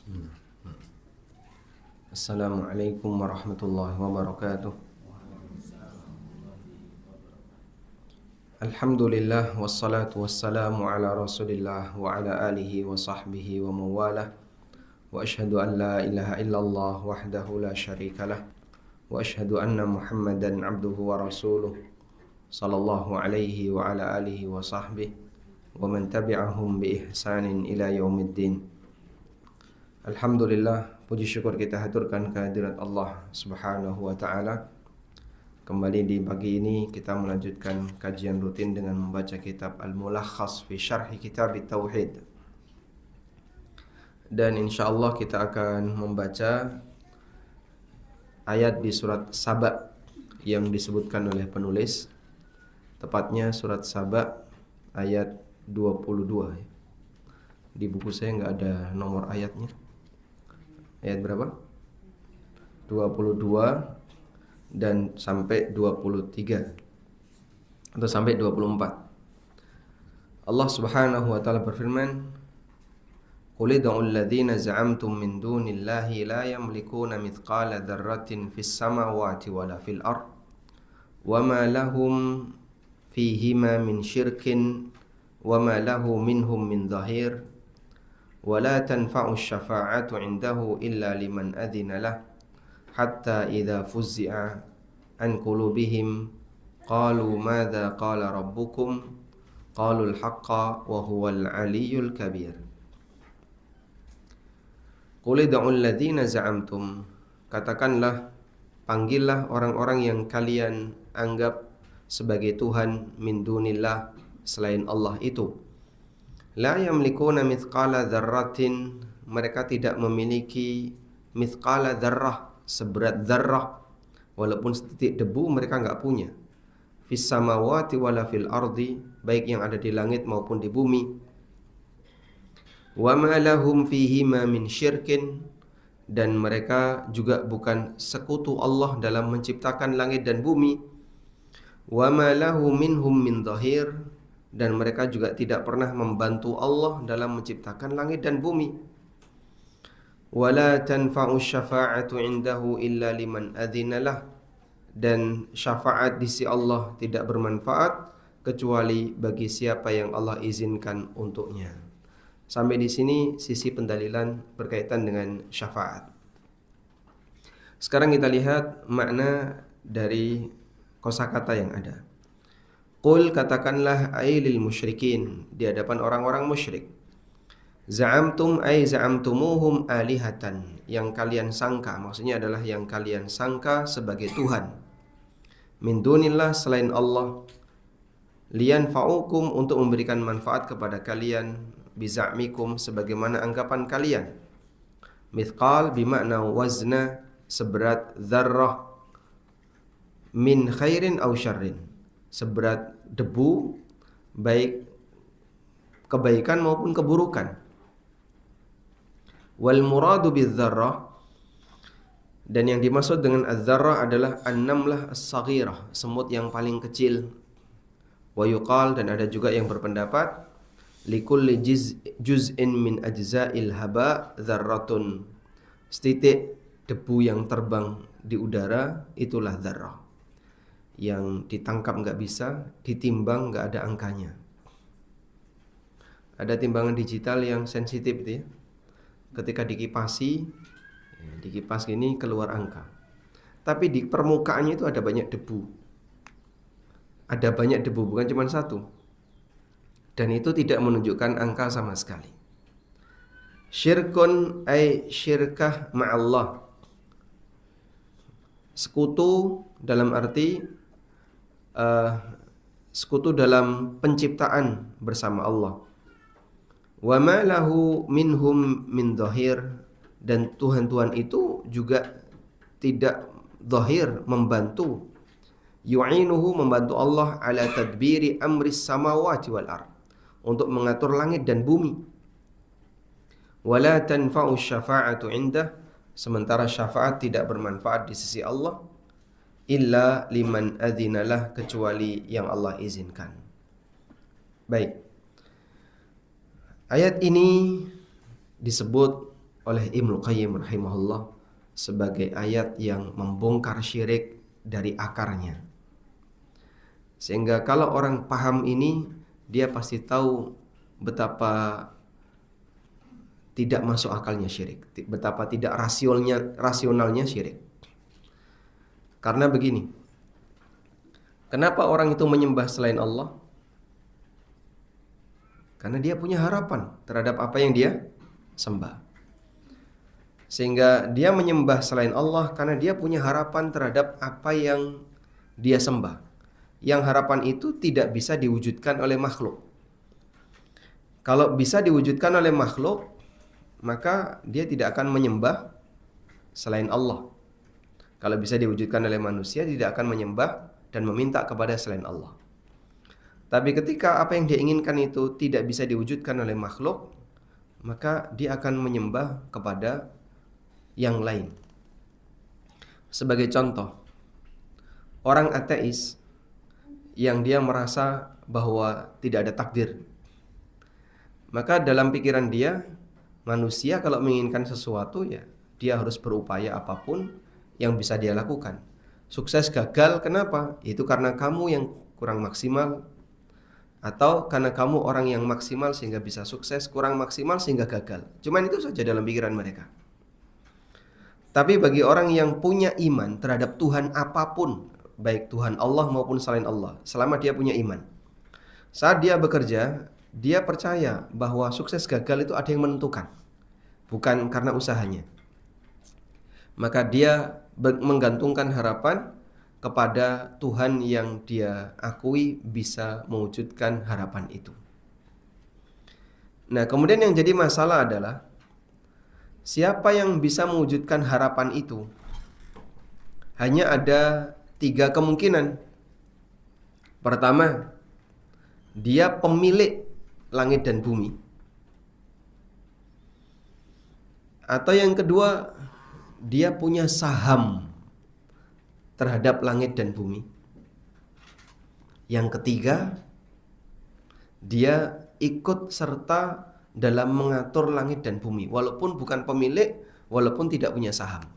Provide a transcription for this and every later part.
Bismillah. Assalamualaikum warahmatullahi wabarakatuh. Alhamdulillah wassalatu wassalamu ala Rasulillah wa ala alihi wa sahbihi wa mawalah. Wa ashhadu an la ilaha illallah wahdahu la syarikalah wa ashhadu anna Muhammadan abduhu wa rasuluh sallallahu alaihi wa ala alihi wa sahbihi wa man tabi'ahum bi ihsanin ila yaumiddin. Alhamdulillah, puji syukur kita haturkan kehadirat Allah Subhanahu wa taala. Kembali di pagi ini kita melanjutkan kajian rutin dengan membaca kitab Al-Mulakhas fi Syarhi Kitab Tauhid. Dan insyaallah kita akan membaca ayat di surat Saba yang disebutkan oleh penulis. Tepatnya surat Saba ayat 22. Di buku saya nggak ada nomor ayatnya. Ayat berapa? 22 dan sampai 23 atau sampai 24. Allah Subhanahu wa taala berfirman, "Qul ud'ul ladzina za'amtum min dunillahi la yamlikuna mithqala dzarratin fis samawati wala fil ard wama lahum fihima min syirkin wama lahu minhum min dhahir." ولا تنفع الشفاعة عنده إلا لمن أذن له حتى إذا فزع عن قلوبهم قالوا ماذا قال ربكم قالوا الحق وهو العلي الكبير. قل ادعوا الذين زعمتم, katakanlah, panggillah orang-orang yang kalian anggap sebagai Tuhan min dunillah, selain Allah itu. La yamlikuna mithqala dzarratin, mereka tidak memiliki mithqala dzarrah, seberat dzarrah, walaupun setitik debu mereka enggak punya. Fis samawati wala fil ardi, baik yang ada di langit maupun di bumi. Wa ma lahum fihima min syirkin, dan mereka juga bukan sekutu Allah dalam menciptakan langit dan bumi. Wa ma lahu minhum min dhahir, dan mereka juga tidak pernah membantu Allah dalam menciptakan langit dan bumi. Wala tanfa'u syafa'atu 'indahu illa liman adzina lah, dan syafaat di sisi Allah tidak bermanfaat kecuali bagi siapa yang Allah izinkan untuknya. Sampai di sini sisi pendalilan berkaitan dengan syafaat. Sekarang kita lihat makna dari kosakata yang ada. Qul, katakanlah, ailil musyrikin, di hadapan orang-orang musyrik. Za'amtum ay za'amtumuhum alihatan, yang kalian sangka, maksudnya adalah yang kalian sangka sebagai Tuhan. Min dunillah, selain Allah. Liyanfa'ukum, untuk memberikan manfaat kepada kalian. Biza'mikum, sebagaimana anggapan kalian. Mithqal bimakna wazna, seberat dzarrah. Min khairin aw syarrin, seberat debu, baik kebaikan maupun keburukan. Wal muradu bidzarrah, dan yang dimaksud dengan az-zarrah adalah an-namlah as-saghirah, semut yang paling kecil. Wa yuqal, dan ada juga yang berpendapat, likulli juz'in min ajza'il haba dzarratun, setitik debu yang terbang di udara itulah dzarrah. Yang ditangkap nggak bisa, ditimbang nggak ada angkanya. Ada timbangan digital yang sensitif itu ya. Ketika dikipasi, dikipas gini keluar angka. Tapi di permukaannya itu ada banyak debu. Ada banyak debu, bukan cuma satu. Dan itu tidak menunjukkan angka sama sekali. Syirkun ay syirkah ma'allah, sekutu dalam arti sekutu dalam penciptaan bersama Allah. Wa ma lahu minhum min dhahir, dan Tuhan-Tuhan itu juga tidak dhahir, membantu. Yu'inuhu, membantu Allah, ala tadbiri amris samawati wal ard, untuk mengatur langit dan bumi. Wala tanfa'u syafa'atu 'indah, sementara syafaat tidak bermanfaat di sisi Allah. Illa liman adzinalah, kecuali yang Allah izinkan. Baik. Ayat ini disebut oleh Ibnu Qayyim rahimahullah sebagai ayat yang membongkar syirik dari akarnya. Sehingga kalau orang paham ini, dia pasti tahu betapa tidak masuk akalnya syirik, betapa tidak rasionalnya syirik. Karena begini, kenapa orang itu menyembah selain Allah? Karena dia punya harapan terhadap apa yang dia sembah. Sehingga dia menyembah selain Allah karena dia punya harapan terhadap apa yang dia sembah. Yang harapan itu tidak bisa diwujudkan oleh makhluk. Kalau bisa diwujudkan oleh makhluk, maka dia tidak akan menyembah selain Allah. Kalau bisa diwujudkan oleh manusia, tidak akan menyembah dan meminta kepada selain Allah. Tapi ketika apa yang dia inginkan itu tidak bisa diwujudkan oleh makhluk, maka dia akan menyembah kepada yang lain. Sebagai contoh, orang ateis yang dia merasa bahwa tidak ada takdir, maka dalam pikiran dia, manusia kalau menginginkan sesuatu, ya dia harus berupaya apapun yang bisa dia lakukan. Sukses gagal, kenapa? Itu karena kamu yang kurang maksimal, atau karena kamu orang yang maksimal sehingga bisa sukses, kurang maksimal sehingga gagal. Cuman itu saja dalam pikiran mereka. Tapi bagi orang yang punya iman terhadap Tuhan apapun, baik Tuhan Allah maupun selain Allah, selama dia punya iman, saat dia bekerja, dia percaya bahwa sukses gagal itu ada yang menentukan, bukan karena usahanya. Maka dia menggantungkan harapan kepada Tuhan yang dia akui bisa mewujudkan harapan itu. Nah, kemudian yang jadi masalah adalah siapa yang bisa mewujudkan harapan itu? Hanya ada 3 kemungkinan. Pertama, dia pemilik langit dan bumi. Atau yang kedua, dia punya saham terhadap langit dan bumi. Yang ketiga, dia ikut serta dalam mengatur langit dan bumi, walaupun bukan pemilik, walaupun tidak punya saham.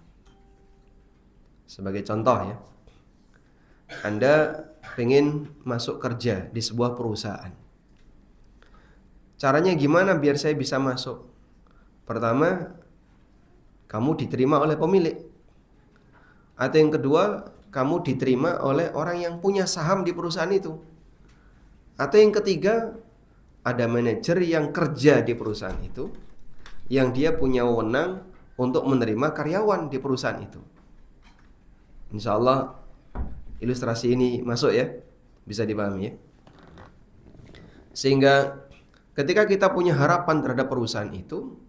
Sebagai contoh ya, Anda pengen masuk kerja di sebuah perusahaan. Caranya gimana biar saya bisa masuk? Pertama, kamu diterima oleh pemilik. Atau yang kedua, kamu diterima oleh orang yang punya saham di perusahaan itu. Atau yang ketiga, ada manajer yang kerja di perusahaan itu, yang dia punya wewenang untuk menerima karyawan di perusahaan itu. Insya Allah ilustrasi ini masuk ya, bisa dipahami ya. Sehingga ketika kita punya harapan terhadap perusahaan itu,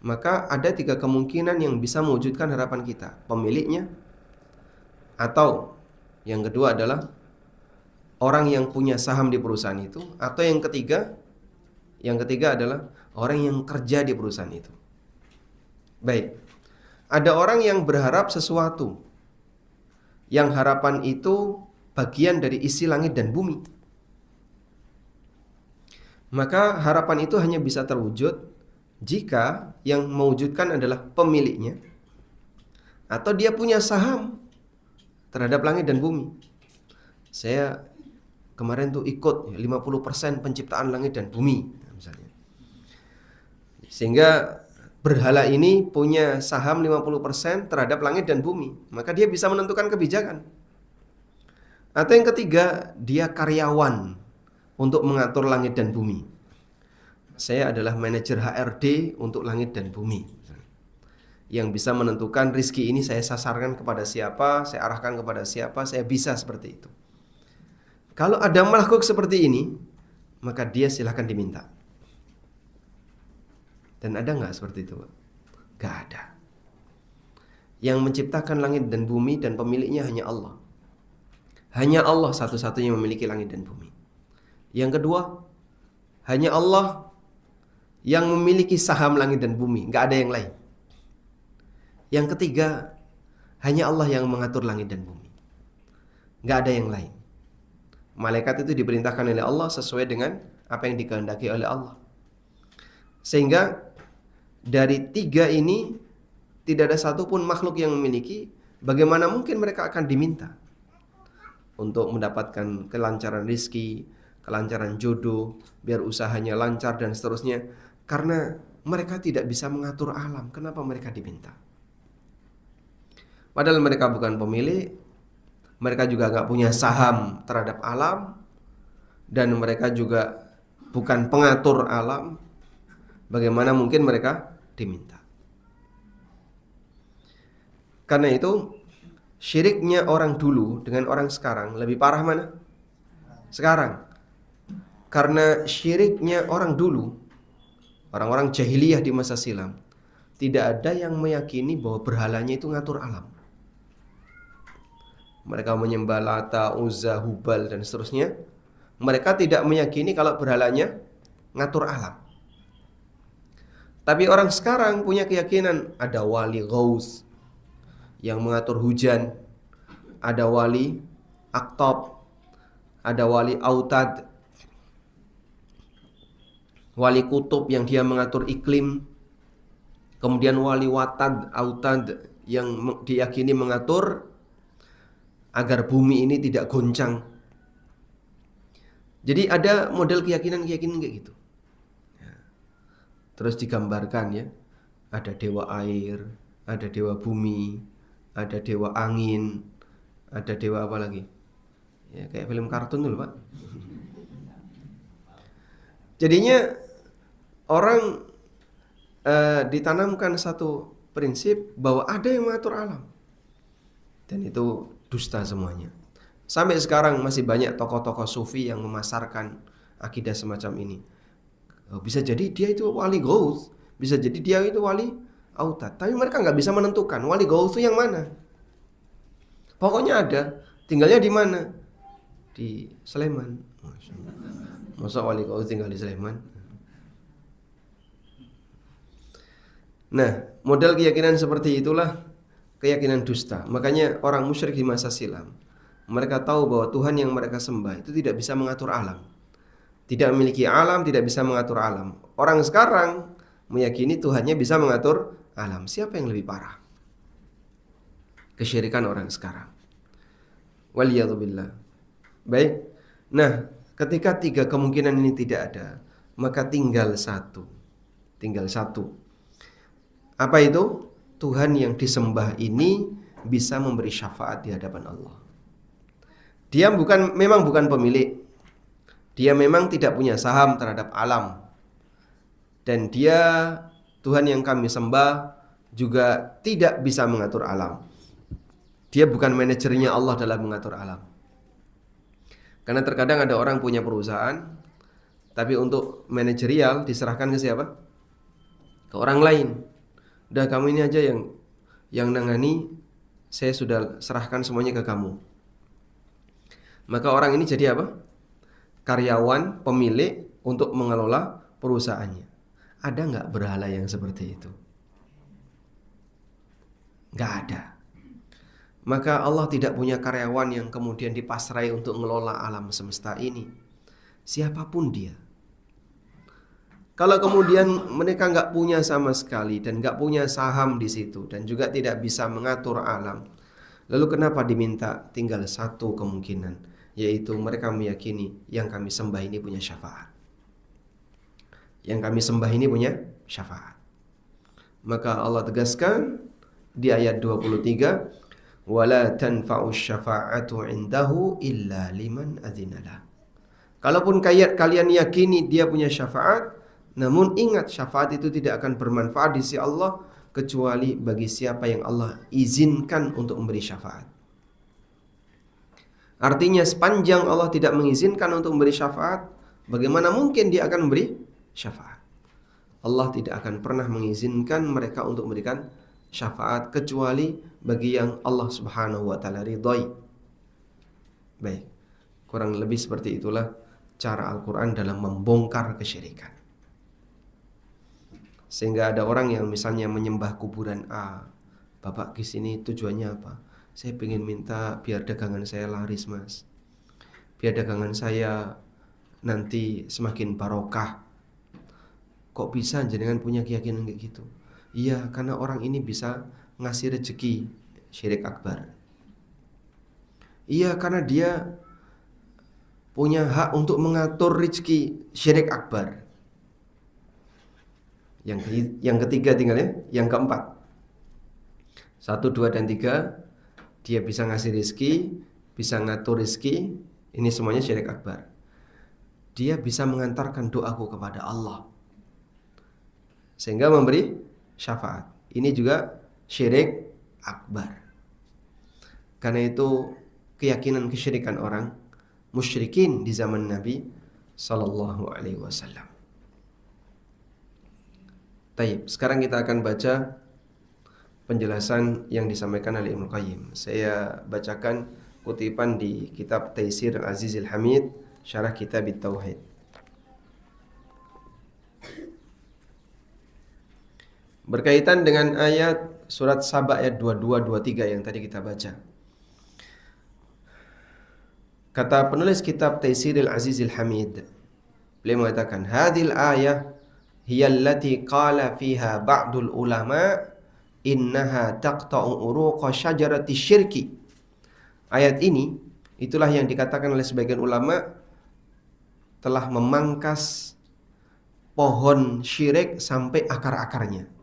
maka ada 3 kemungkinan yang bisa mewujudkan harapan kita. Pemiliknya, atau yang kedua adalah orang yang punya saham di perusahaan itu, atau yang ketiga adalah orang yang kerja di perusahaan itu. Baik, ada orang yang berharap sesuatu, yang harapan itu bagian dari isi langit dan bumi. Maka harapan itu hanya bisa terwujud jika yang mewujudkan adalah pemiliknya, atau dia punya saham terhadap langit dan bumi. Saya kemarin tuh ikut 50% penciptaan langit dan bumi misalnya. Sehingga berhala ini punya saham 50% terhadap langit dan bumi, maka dia bisa menentukan kebijakan. Atau yang ketiga, dia karyawan untuk mengatur langit dan bumi. Saya adalah manajer HRD untuk langit dan bumi, yang bisa menentukan rizki ini saya sasarkan kepada siapa, saya arahkan kepada siapa, saya bisa seperti itu. Kalau ada makhluk seperti ini, maka dia silahkan diminta. Dan ada nggak seperti itu? Nggak ada. Yang menciptakan langit dan bumi dan pemiliknya hanya Allah. Hanya Allah satu-satunya memiliki langit dan bumi. Yang kedua, hanya Allah yang memiliki saham langit dan bumi, nggak ada yang lain. Yang ketiga, hanya Allah yang mengatur langit dan bumi, nggak ada yang lain. Malaikat itu diperintahkan oleh Allah sesuai dengan apa yang dikehendaki oleh Allah. Sehingga Dari tiga ini tidak ada satupun makhluk yang memiliki. Bagaimana mungkin mereka akan diminta untuk mendapatkan kelancaran rizki, kelancaran jodoh, biar usahanya lancar dan seterusnya? Karena mereka tidak bisa mengatur alam. Kenapa mereka diminta? Padahal mereka bukan pemilik, mereka juga nggak punya saham terhadap alam, dan mereka juga bukan pengatur alam. Bagaimana mungkin mereka diminta? Karena itu syiriknya orang dulu dengan orang sekarang lebih parah mana? Sekarang. Karena syiriknya orang dulu, orang-orang jahiliyah di masa silam, tidak ada yang meyakini bahwa berhalanya itu ngatur alam. Mereka menyembah Lata, Uzza, Hubal dan seterusnya. Mereka tidak meyakini kalau berhalanya ngatur alam. Tapi orang sekarang punya keyakinan ada wali Ghaus yang mengatur hujan, ada wali Aqtab, ada wali Autad, wali Kutub yang dia mengatur iklim, kemudian wali Watad, Autad yang diyakini mengatur agar bumi ini tidak goncang. Jadi ada model keyakinan-keyakinan kayak gitu. Terus digambarkan ya, ada dewa air, ada dewa bumi, ada dewa angin, ada dewa apa lagi? Ya kayak film kartun dulu, Pak. Jadinya orang ditanamkan satu prinsip bahwa ada yang mengatur alam. Dan itu dusta semuanya. Sampai sekarang masih banyak tokoh-tokoh sufi yang memasarkan akidah semacam ini. Bisa jadi dia itu wali Ghaus, bisa jadi dia itu wali Autad. Tapi mereka nggak bisa menentukan wali Ghaus itu yang mana. Pokoknya ada, tinggalnya di mana? Di Sleman. Masa wali Ghaus tinggal di Sleman? Nah, model keyakinan seperti itulah keyakinan dusta. Makanya orang musyrik di masa silam, mereka tahu bahwa Tuhan yang mereka sembah itu tidak bisa mengatur alam. Tidak memiliki alam, tidak bisa mengatur alam. Orang sekarang meyakini Tuhannya bisa mengatur alam. Siapa yang lebih parah? Kesyirikan orang sekarang. Waliyadzubillah. Baik. Nah, ketika tiga kemungkinan ini tidak ada, maka tinggal satu. Tinggal satu. Apa itu? Tuhan yang disembah ini bisa memberi syafaat di hadapan Allah. Dia memang bukan pemilik. Dia memang tidak punya saham terhadap alam. Dan dia, Tuhan yang kami sembah, juga tidak bisa mengatur alam. Dia bukan manajernya Allah dalam mengatur alam. Karena terkadang ada orang punya perusahaan, tapi untuk manajerial diserahkan ke siapa? Ke orang lain. Udah kamu ini aja yang nangani, saya sudah serahkan semuanya ke kamu. Maka orang ini jadi apa? Karyawan, pemilik untuk mengelola perusahaannya. Ada nggak berhala yang seperti itu? Nggak ada. Maka Allah tidak punya karyawan yang kemudian dipasrai untuk mengelola alam semesta ini. Siapapun dia. Kalau kemudian mereka nggak punya sama sekali dan nggak punya saham di situ dan juga tidak bisa mengatur alam, lalu kenapa diminta? Tinggal satu kemungkinan, yaitu mereka meyakini yang kami sembah ini punya syafaat. Yang kami sembah ini punya syafaat. Maka Allah tegaskan di ayat 23, wala tanfa'u syafa'atu 'indahu illa liman adzinalah. Kalaupun kalian yakini dia punya syafaat, namun ingat syafaat itu tidak akan bermanfaat di sisi Allah kecuali bagi siapa yang Allah izinkan untuk memberi syafaat. Artinya sepanjang Allah tidak mengizinkan untuk memberi syafaat, bagaimana mungkin dia akan memberi syafaat? Allah tidak akan pernah mengizinkan mereka untuk memberikan syafaat kecuali bagi yang Allah Subhanahu wa taala ridhai. Baik. Kurang lebih seperti itulah cara Al-Qur'an dalam membongkar kesyirikan. Sehingga ada orang yang misalnya menyembah kuburan A. Bapak ke sini tujuannya apa? Saya ingin minta biar dagangan saya laris, Mas. Biar dagangan saya nanti semakin barokah. kok bisa jenengan punya keyakinan kayak gitu? Iya, karena orang ini bisa ngasih rezeki, syirik akbar. Iya, karena dia punya hak untuk mengatur rezeki, syirik akbar. Yang ketiga tinggal ya, yang keempat. 1, 2, dan 3, dia bisa ngasih rezeki, bisa ngatur rezeki, ini semuanya syirik akbar. Dia bisa mengantarkan doaku kepada Allah, sehingga memberi syafaat. Ini juga syirik akbar. Karena itu keyakinan kesyirikan orang musyrikin di zaman Nabi sallallahu alaihi wasallam. Taib, sekarang kita akan baca penjelasan yang disampaikan oleh Ibnu Qayyim. Saya bacakan kutipan di kitab Taisir Al-Azizil Hamid, syarah kitab Tauhid. Berkaitan dengan ayat surat Saba ayat 22 23 yang tadi kita baca. Kata penulis kitab Taisiril Azizil Hamid, beliau mengatakan, "Hadhil ayah hiya allati qala fiha ba'dul ulama innaha taqta'u uruqa syajarati syirki." Ayat ini itulah yang dikatakan oleh sebagian ulama telah memangkas pohon syirik sampai akar-akarnya.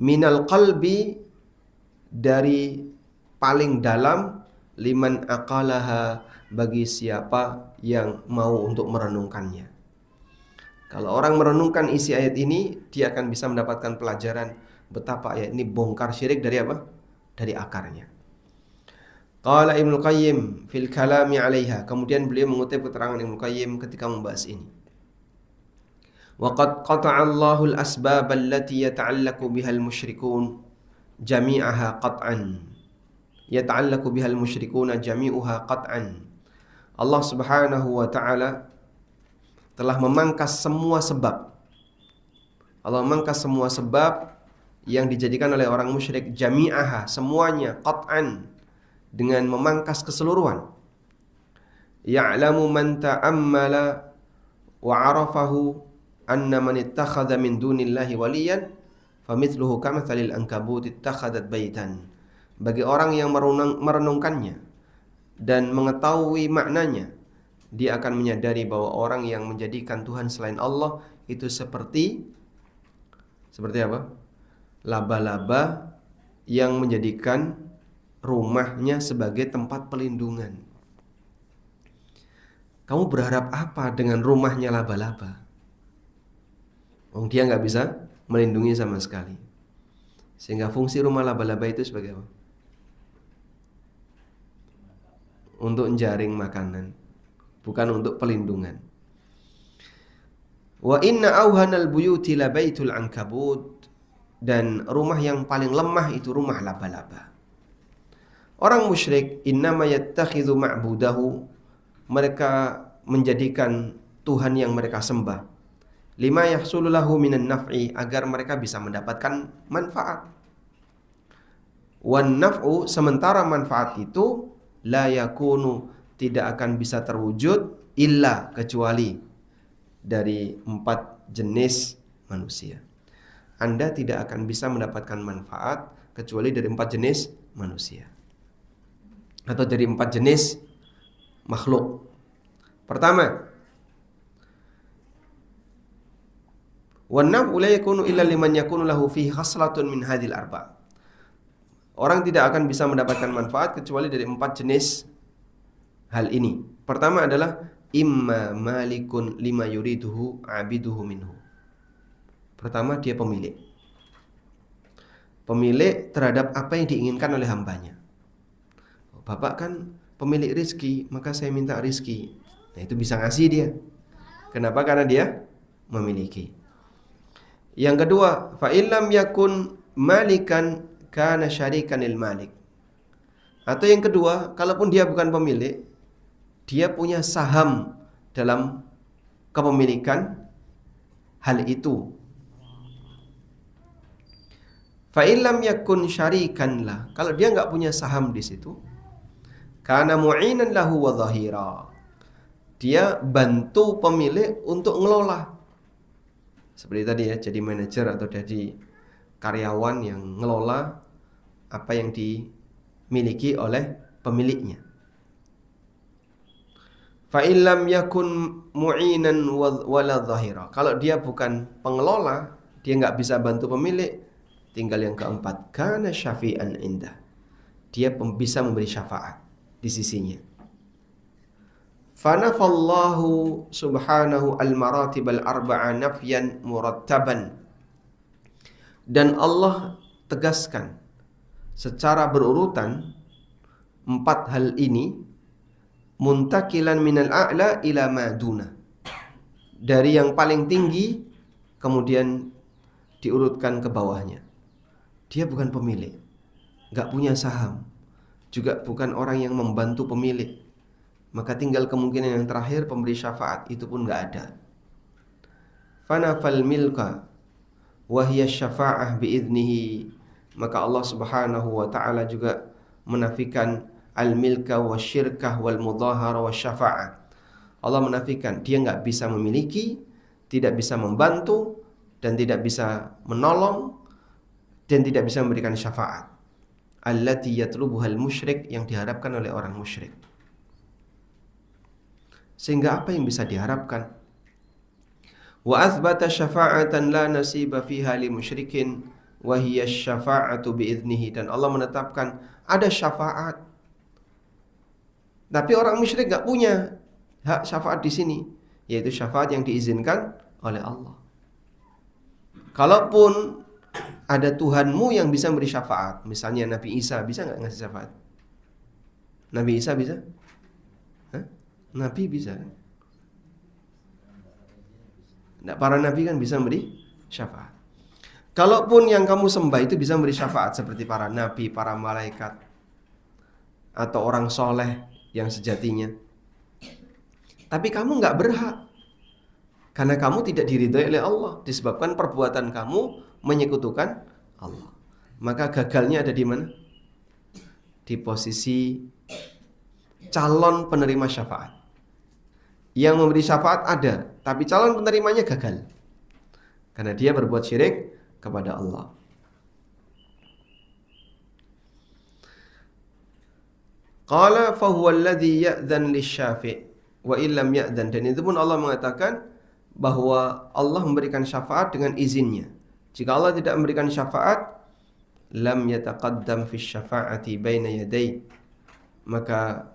Minal qalbi, dari paling dalam, liman aqalaha, bagi siapa yang mau untuk merenungkannya. Kalau orang merenungkan isi ayat ini, dia akan bisa mendapatkan pelajaran betapa ayat ini bongkar syirik dari apa? Dari akarnya. Qala Ibnu Qayyim fil kalami 'alaiha, kemudian beliau mengutip keterangan Ibnu Qayyim ketika membahas ini. وَقَدْ قَطَعَ اللَّهُ الْأَسْبَابَ الَّتِي يَتَعَلَّقُ بِهَا الْمُشْرِكُونَ جَمِيعَهَا قَطْعًا يَتَعَلَّقُ بِهَا الْمُشْرِكُونَ جَمِيعُهَا قَطْعًا. Allah Subhanahu wa taala telah memangkas semua sebab. Allah memangkas semua sebab yang dijadikan oleh orang musyrik, jami'aha, semuanya, qat'an, dengan memangkas keseluruhan. Ya'lamu man ta'ammala wa 'arafahu anna man ittakhadha min dunillahi waliyan famithluhu kamathalil ankabut ittakhadat baitan. Bagi orang yang merenungkannya dan mengetahui maknanya, dia akan menyadari bahwa orang yang menjadikan Tuhan selain Allah itu seperti apa? Laba-laba yang menjadikan rumahnya sebagai tempat pelindungan. Kamu berharap apa dengan rumahnya laba-laba? Dia nggak bisa melindungi sama sekali. Sehingga fungsi rumah laba-laba itu sebagai apa? Untuk menjaring makanan, bukan untuk pelindungan. Wa inna auhanal buyuti labaitul ankabut, dan rumah yang paling lemah itu rumah laba-laba. Orang musyrik innama yattakhidhu ma'budahu, mereka menjadikan Tuhan yang mereka sembah, lima yahsulu lahu minan naf'i, agar mereka bisa mendapatkan manfaat. Wan naf'u, sementara manfaat itu la yakunu, tidak akan bisa terwujud, illa, kecuali dari 4 jenis manusia. Anda tidak akan bisa mendapatkan manfaat kecuali dari 4 jenis manusia, atau dari 4 jenis makhluk. Pertama, وَالنَّفْعُ لَا يَكُونُ إِلَّا لِمَنْ يَكُونُ لَهُ فِيهِ خَصْلَةٌ مِنْ هَذِهِ الْأَرْبَعِ. Orang tidak akan bisa mendapatkan manfaat kecuali dari 4 jenis hal ini. Pertama adalah imma malikun lima yuriduhu abiduhu minhu. Pertama, dia pemilik. Pemilik terhadap apa yang diinginkan oleh hambanya. Bapak kan pemilik rizki, maka saya minta rizki. Nah, itu bisa ngasih dia. Kenapa? Karena dia memiliki. Yang kedua, fa illam yakun malikan kana syarikanil malik. Atau yang kedua, kalaupun dia bukan pemilik, dia punya saham dalam kepemilikan hal itu. Fa illam yakun syarikan lah, kalau dia enggak punya saham di situ, kana mu'inan lahu wa dhahira, dia bantu pemilik untuk ngelola, Seperti tadi ya, jadi manajer atau jadi karyawan yang ngelola apa yang dimiliki oleh pemiliknya. Fa illam yakun mu'inan wala dhahira. Kalau dia bukan pengelola, dia nggak bisa bantu pemilik. Tinggal yang keempat, kana syafi'an indah. Dia bisa memberi syafaat di sisinya. Fanafallahu subhanahu al-maratib al-arba'a nafyan murattaban. Dan Allah tegaskan secara berurutan 4 hal ini, muntakilan minal a'la ila maduna, dari yang paling tinggi kemudian diurutkan ke bawahnya. Dia bukan pemilik, gak punya saham, juga bukan orang yang membantu pemilik. Maka tinggal kemungkinan yang terakhir, pemberi syafaat, itu pun gak ada. Fanafal milka wahiyya syafa'ah biidnihi. Maka Allah subhanahu wa ta'ala juga menafikan al-milka wa syirkah wal mudahara wa syafa'ah. Allah menafikan, dia gak bisa memiliki, tidak bisa membantu, dan tidak bisa menolong, dan tidak bisa memberikan syafaat. Allati yatlubuhal musyrik, yang diharapkan oleh orang musyrik. Sehingga apa yang bisa diharapkan? Wa athbata syafa'atan la nasiba fiha li musyrikin wa hiya syafa'atu bi'idnihi. Dan Allah menetapkan ada syafaat, tapi orang musyrik gak punya hak syafaat di sini, yaitu syafaat yang diizinkan oleh Allah. Kalaupun ada Tuhanmu yang bisa beri syafaat, misalnya Nabi Isa, bisa gak ngasih syafaat? Nabi Isa bisa? Hah? Nabi bisa. Nah, para nabi kan bisa memberi syafaat. Kalaupun yang kamu sembah itu bisa memberi syafaat, seperti para nabi, para malaikat, atau orang soleh yang sejatinya, tapi kamu gak berhak, karena kamu tidak diridhai oleh Allah, disebabkan perbuatan kamu menyekutukan Allah. Maka gagalnya ada di mana? Di posisi calon penerima syafaat. Yang memberi syafaat ada, tapi calon penerimanya gagal, karena dia berbuat syirik kepada Allah. Qala fahuwa alladhi ya'dhan lisyafi' wa illam ya'dhan. Dan itu pun Allah mengatakan bahwa Allah memberikan syafaat dengan izinnya. Jika Allah tidak memberikan syafaat, lam yataqaddam fi syafa'ati baina yaday, maka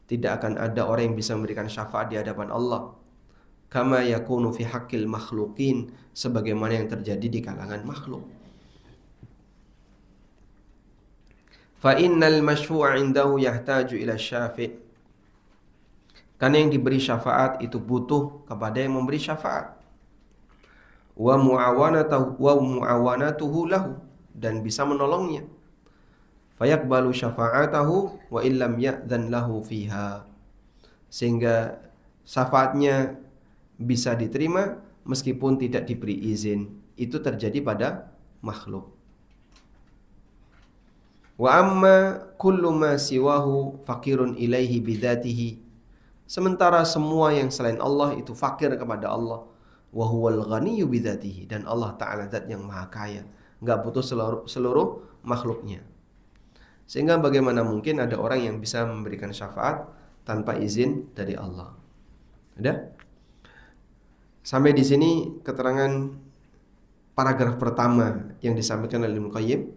tidak akan ada orang yang bisa memberikan syafaat di hadapan Allah. Kama yakunu fi haqqil makhluqin, sebagaimana yang terjadi di kalangan makhluk. Fa innal masyfu'a 'indahu yahtaju ila syafi'. Karena yang diberi syafaat itu butuh kepada yang memberi syafaat. Wa mu'awanatuhu lahu, dan bisa menolongnya. Fayaqbalu syafa'atahu wa illam ya'dhan lahu fiha. Sehingga syafaatnya bisa diterima meskipun tidak diberi izin. Itu terjadi pada makhluk. Wa amma kullu ma siwahu faqirun ilaihi bidatihi. Sementara semua yang selain Allah itu fakir kepada Allah. Wa huwal ghaniyyu bidatihi. Dan Allah Ta'ala zat yang maha kaya, enggak butuh seluruh makhluknya. Sehingga bagaimana mungkin ada orang yang bisa memberikan syafaat tanpa izin dari Allah? Ada? Sampai di sini keterangan paragraf pertama yang disampaikan oleh Ibnu Qayyim.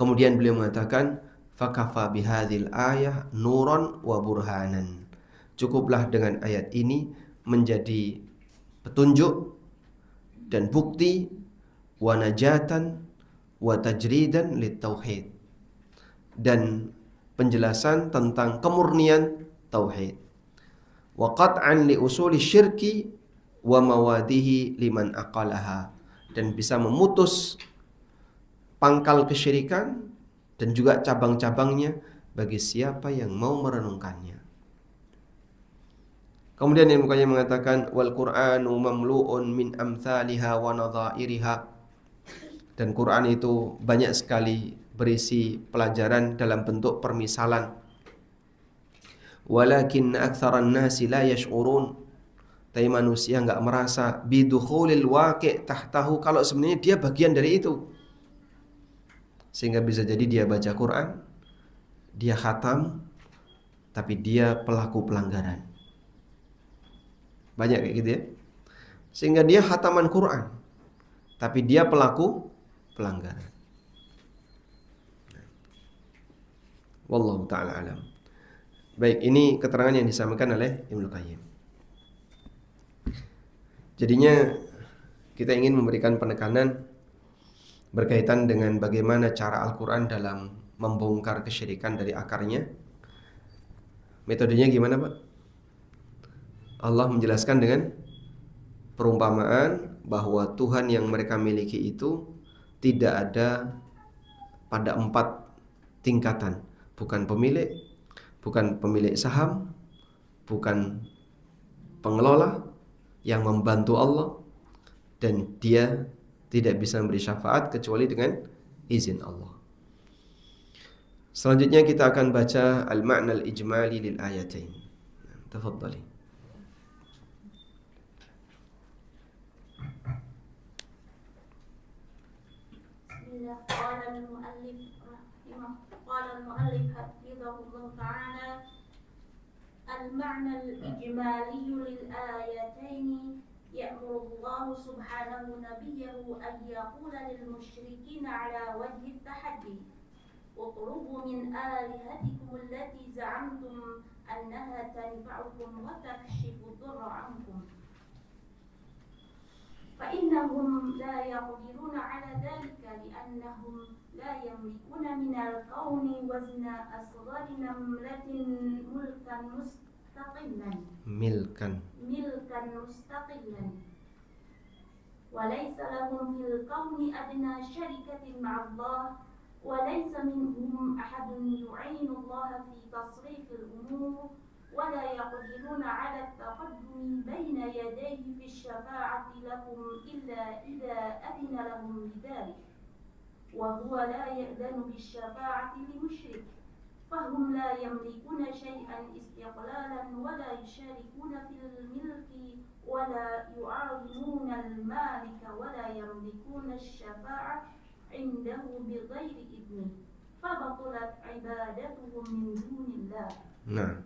Kemudian beliau mengatakan, fakafa bihadhil ayah nuran wa burhanan. Cukuplah dengan ayat ini menjadi petunjuk dan bukti, wa najatan wa tajridan lit tauhid, dan penjelasan tentang kemurnian tauhid, wa qat'an li usuli syirki wa mawadihi liman aqalaha, dan bisa memutus pangkal kesyirikan dan juga cabang-cabangnya bagi siapa yang mau merenungkannya. Kemudian yang mukanya mengatakan wal Qur'anu mamlu'un min amthaliha wa nadha'iriha, dan Quran itu banyak sekali berisi pelajaran dalam bentuk permisalan. Walakin aktsaran nasi la yash'urun, Tapi manusia nggak merasa bidukhulil waqi' tahtahu, kalau sebenarnya dia bagian dari itu. Sehingga bisa jadi dia baca Quran, dia khatam, tapi dia pelaku pelanggaran. Banyak kayak gitu ya. Sehingga dia khataman Quran, tapi dia pelaku pelanggaran. Wallahu ta'ala alam. Baik, ini keterangan yang disampaikan oleh Ibnu Qayyim. Jadinya kita ingin memberikan penekanan berkaitan dengan bagaimana cara Al-Quran dalam membongkar kesyirikan dari akarnya. Metodenya gimana, Pak? Allah menjelaskan dengan perumpamaan bahwa Tuhan yang mereka miliki itu tidak ada pada 4 tingkatan. Bukan pemilik saham, bukan pengelola yang membantu Allah, dan dia tidak bisa memberi syafaat kecuali dengan izin Allah. Selanjutnya kita akan baca al-ma'na al-ijmali lil ayatain. Tafadhali. قال المؤلف حفظه الله تعالى: المعنى الإجمالي للآيتين يأمر الله سبحانه نبيه أن يقول للمشركين على وجه التحدي: اطلبوا من آلهتكم التي زعمتم أنها تنفعكم وتكشف الضر عنكم فإنهم لا يقدرون على ذلك لأنهم لا يملكون من الكون وزن أصغر نملة ملكا مستقلا وليس لهم في الكون أدنى شركة مع الله وليس منهم أحد يعين الله في تصريف الأمور ولا يقدرون على التقدم بين يديه في الشفاعة لهم إلا إذا أذن لهم بذلك وهو لا يأذن بالشفاعة لمشرك فهم لا يملكون شيئا استقلالا ولا يشاركون في الملك ولا يعاونون المالك ولا يملكون الشفاعة عنده بغير إذنه فبطلت عبادتهم من دون الله. Nah,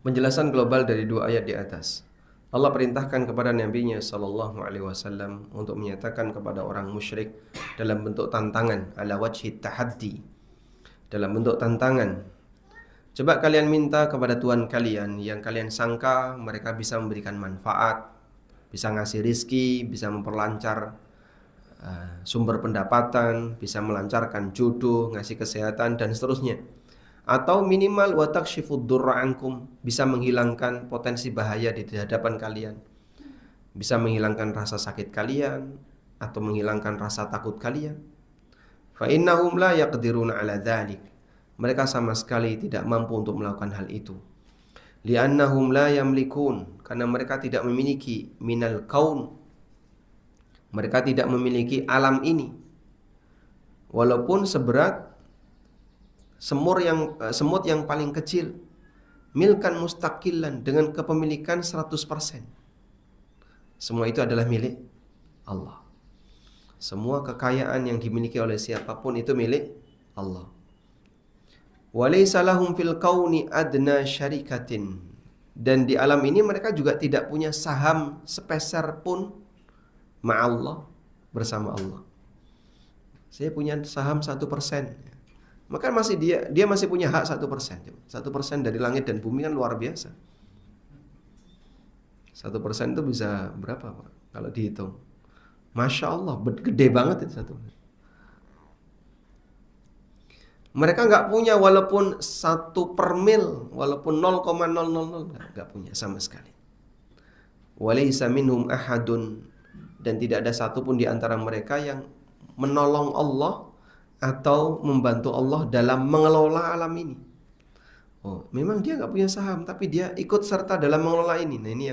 penjelasan global dari 2 ayat di atas. Allah perintahkan kepada Nabi-Nya sallallahu alaihi wasallam untuk menyatakan kepada orang musyrik dalam bentuk tantangan, ala wajhi tahaddi, dalam bentuk tantangan. Coba kalian minta kepada Tuhan kalian yang kalian sangka mereka bisa memberikan manfaat, bisa ngasih rizki, bisa memperlancar sumber pendapatan, bisa melancarkan jodoh, ngasih kesehatan dan seterusnya. Atau minimal wa takshifud durra ankum, bisa menghilangkan potensi bahaya di hadapan kalian, bisa menghilangkan rasa sakit kalian atau menghilangkan rasa takut kalian. Fa innahum la yaqdiruna ala dzalik, mereka sama sekali tidak mampu untuk melakukan hal itu. Li'annahum la yamlikun, karena mereka tidak memiliki minal kaun, mereka tidak memiliki alam ini. Walaupun seberat semut yang paling kecil, milkan mustaqilan, dengan kepemilikan 100%. Semua itu adalah milik Allah. Semua kekayaan yang dimiliki oleh siapapun itu milik Allah. Walaysa lahum fil kauni adna syarikatin, dan di alam ini mereka juga tidak punya saham sepeser pun ma'allah, bersama Allah. Saya punya saham 1%. Maka dia masih punya hak 1%. 1% dari langit dan bumi kan luar biasa. 1% itu bisa berapa, Pak? Kalau dihitung, Masya Allah, gede banget itu 1%. Mereka nggak punya walaupun 1/mil, walaupun 0,000, nggak punya sama sekali. Walaysa minhum ahadun, dan tidak ada satupun di antara mereka yang menolong Allah atau membantu Allah dalam mengelola alam ini. Oh, memang dia nggak punya saham, tapi dia ikut serta dalam mengelola ini. Nah, ini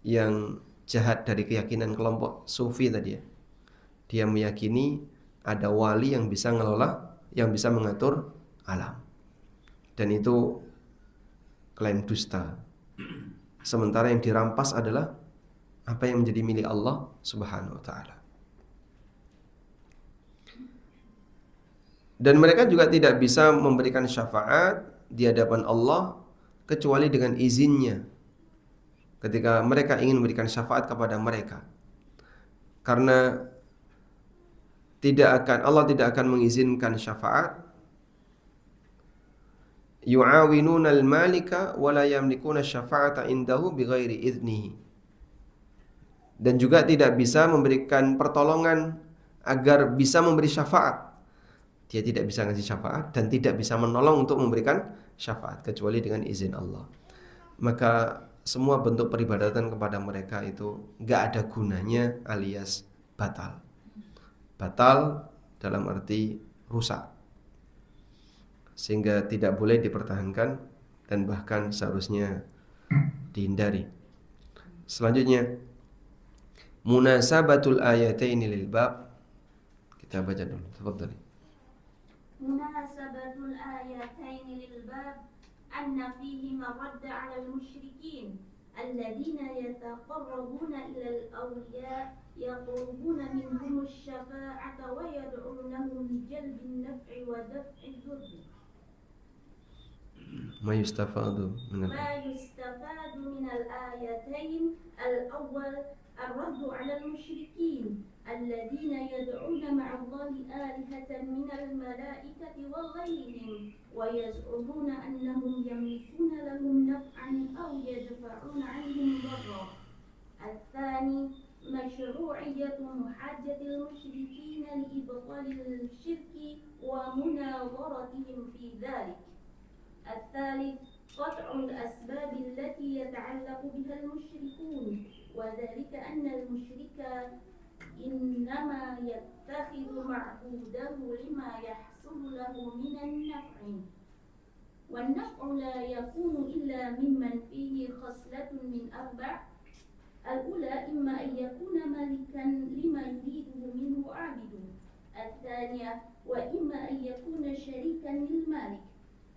yang jahat dari keyakinan kelompok sufi tadi ya. Dia meyakini ada wali yang bisa mengelola, yang bisa mengatur alam. Dan itu klaim dusta. sementara yang dirampas adalah apa yang menjadi milik Allah Subhanahu wa taala. Dan mereka juga tidak bisa memberikan syafaat di hadapan Allah kecuali dengan izinnya ketika mereka ingin memberikan syafaat kepada mereka. Karena Allah tidak akan mengizinkan syafaat. Yu'awinuna al-malika wa la yamlikuna syafa'ata indahu bighairi idnihi. Dan juga tidak bisa memberikan pertolongan agar bisa memberi syafaat. Dia tidak bisa ngasih syafaat dan tidak bisa menolong untuk memberikan syafaat kecuali dengan izin Allah. Maka semua bentuk peribadatan kepada mereka itu gak ada gunanya alias batal. Batal dalam arti rusak, sehingga tidak boleh dipertahankan dan bahkan seharusnya dihindari. Selanjutnya, munasabatul ayataini lil bab. Kita baca dulu. Tafadhali. Munasabatul ayataini lil bab anna fihi maradda 'ala al-musyrikin alladhina yataqarrabuna ila al-awliya yatlubuna minhum asy-syafa'ata wa yad'unahum li jalbi an-naf'i wa daf'i ad-durr. ما يستفاد من الآيتين الأول الرد على المشركين الذين يدعون مع الله آلهة من الملائكة وغيرهم ويزعمون أنهم يملكون لهم نفعا أو يدفعون عنهم ضرا. الثاني مشروعية محاجة المشركين لإبطال الشرك ومناظرتهم في ذلك. الثالث قطع الأسباب التي يتعلق بها المشركون وذلك أن المشرك إنما يتخذ معبوده لما يحصل له من النفع والنفع لا يكون إلا ممن فيه خصلة من أربع. الأولى إما أن يكون مالكا لما يريده منه عابده. الثانية وإما أن يكون شريكا للمالك.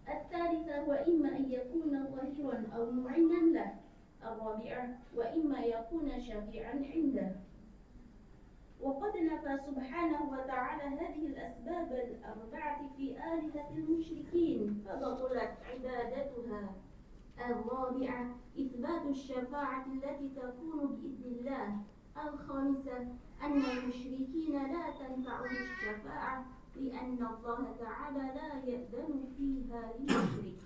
الثالثة وإما أن يكون ظهيرا أو معينا له. الرابعة وإما يكون شفيعا عنده. وقد نفى سبحانه وتعالى هذه الأسباب الأربعة في آلهة المشركين فبطلت عبادتها. الرابعة إثبات الشفاعة التي تكون بإذن الله. الخامسة أن المشركين لا تنفعهم الشفاعة لأن الله تعالى لا يأذن فيها للمشرك.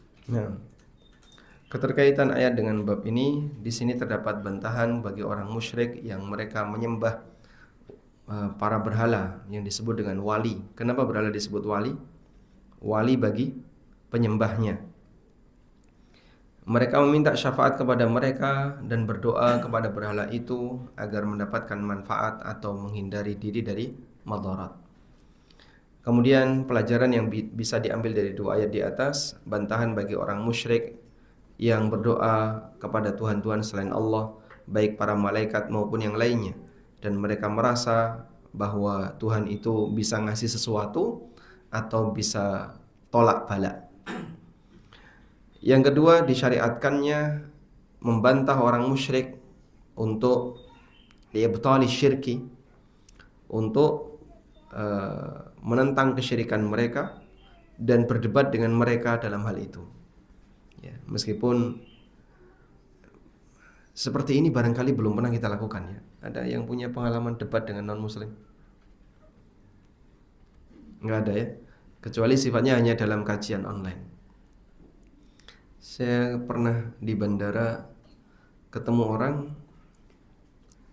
Keterkaitan ayat dengan bab ini, di sini terdapat bantahan bagi orang musyrik yang mereka menyembah para berhala yang disebut dengan wali. Kenapa berhala disebut wali? Wali bagi penyembahnya. Mereka meminta syafaat kepada mereka dan berdoa kepada berhala itu agar mendapatkan manfaat atau menghindari diri dari madarat. Kemudian pelajaran yang bisa diambil dari dua ayat di atas, bantahan bagi orang musyrik yang berdoa kepada Tuhan-Tuhan selain Allah, baik para malaikat maupun yang lainnya, dan mereka merasa bahwa Tuhan itu bisa ngasih sesuatu atau bisa tolak bala. Yang kedua, disyariatkannya membantah orang musyrik untuk li'ibtali syirki, untuk menentang kesyirikan mereka dan berdebat dengan mereka dalam hal itu. Ya, meskipun seperti ini barangkali belum pernah kita lakukan ya. Ada yang punya pengalaman debat dengan non-muslim? Enggak ada ya. Kecuali sifatnya hanya dalam kajian online. Saya pernah di bandara ketemu orang,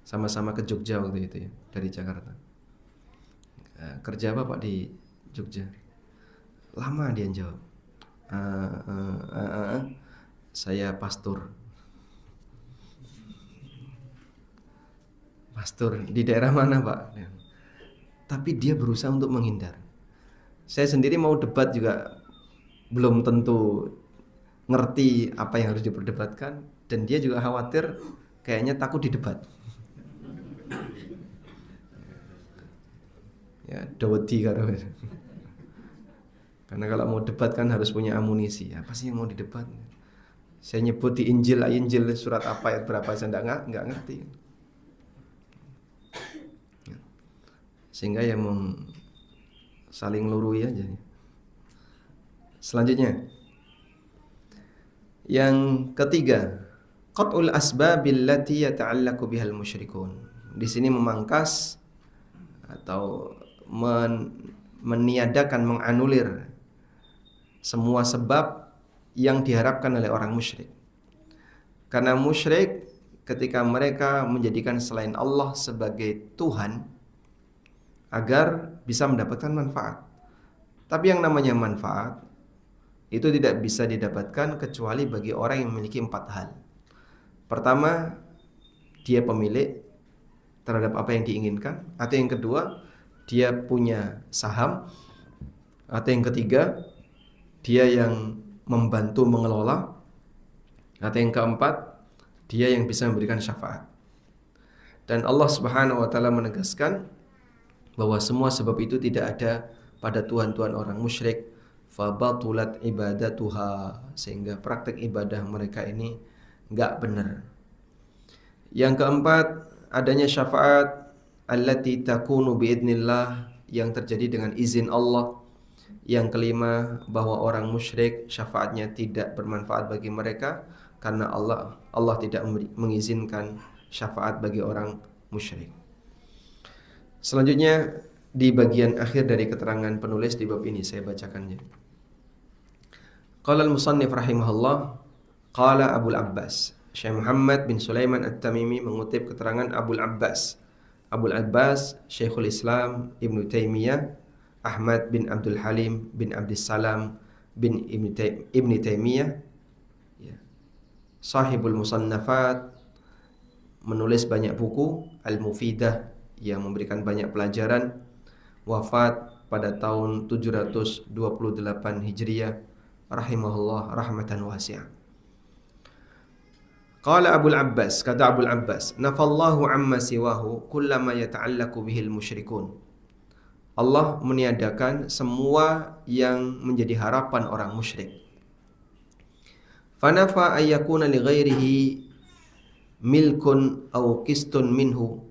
sama-sama ke Jogja waktu itu ya, dari Jakarta. Kerja apa Pak di Jogja? Lama dia jawab. Saya pastor. Pastor di daerah mana Pak? Tapi dia berusaha untuk menghindar. Saya sendiri mau debat juga belum tentu ngerti apa yang harus diperdebatkan, dan dia juga khawatir kayaknya takut didebat. Ya, dawati karo. Karena kalau mau debat kan harus punya amunisi. Apa sih yang mau didebat? Saya nyebut di Injil surat apa ayat berapa saya enggak ngerti. Sehingga ya saling lurui aja. Selanjutnya, yang ketiga, qat'ul asbabil lati yata'allaqu bihal musyrikun. Di sini memangkas atau meniadakan, menganulir semua sebab yang diharapkan oleh orang musyrik. Karena musyrik ketika mereka menjadikan selain Allah sebagai Tuhan agar bisa mendapatkan manfaat. Tapi yang namanya manfaat itu tidak bisa didapatkan kecuali bagi orang yang memiliki 4 hal. Pertama, dia pemilik terhadap apa yang diinginkan. Atau yang kedua, dia punya saham. Atau yang ketiga, dia yang membantu mengelola. Atau yang keempat, dia yang bisa memberikan syafaat. Dan Allah Subhanahu wa taala menegaskan bahwa semua sebab itu tidak ada pada tuhan-tuhan orang musyrik, fabatulat ibadatuha, sehingga praktek ibadah mereka ini enggak benar. Yang keempat, adanya syafaat allati takunu biidznillah, yang terjadi dengan izin Allah. Yang kelima, bahwa orang musyrik syafaatnya tidak bermanfaat bagi mereka karena Allah tidak mengizinkan syafaat bagi orang musyrik. Selanjutnya di bagian akhir dari keterangan penulis di bab ini saya bacakannya. Qala al-musannif rahimahullah, qala Abul Abbas, Syekh Muhammad bin Sulaiman At-Tamimi mengutip keterangan Abul Abbas. Abul Abbas Syekhul Islam Ibnu Taimiyah Ahmad bin Abdul Halim bin Abdissalam bin Ibni Taimiyah, ya, sahibul musannafat, menulis banyak buku, al-mufidah, yang memberikan banyak pelajaran, wafat pada tahun 728 Hijriah, rahimahullah rahmatan wasi'ah. Qala Abul Abbas, kata Abul Abbas, nafallahu amma siwahu kullama yata'allaqu bihil musyrikun. Allah meniadakan semua yang menjadi harapan orang musyrik. Fanafa ayyakuna li ghairihi milkun aw qistun minhu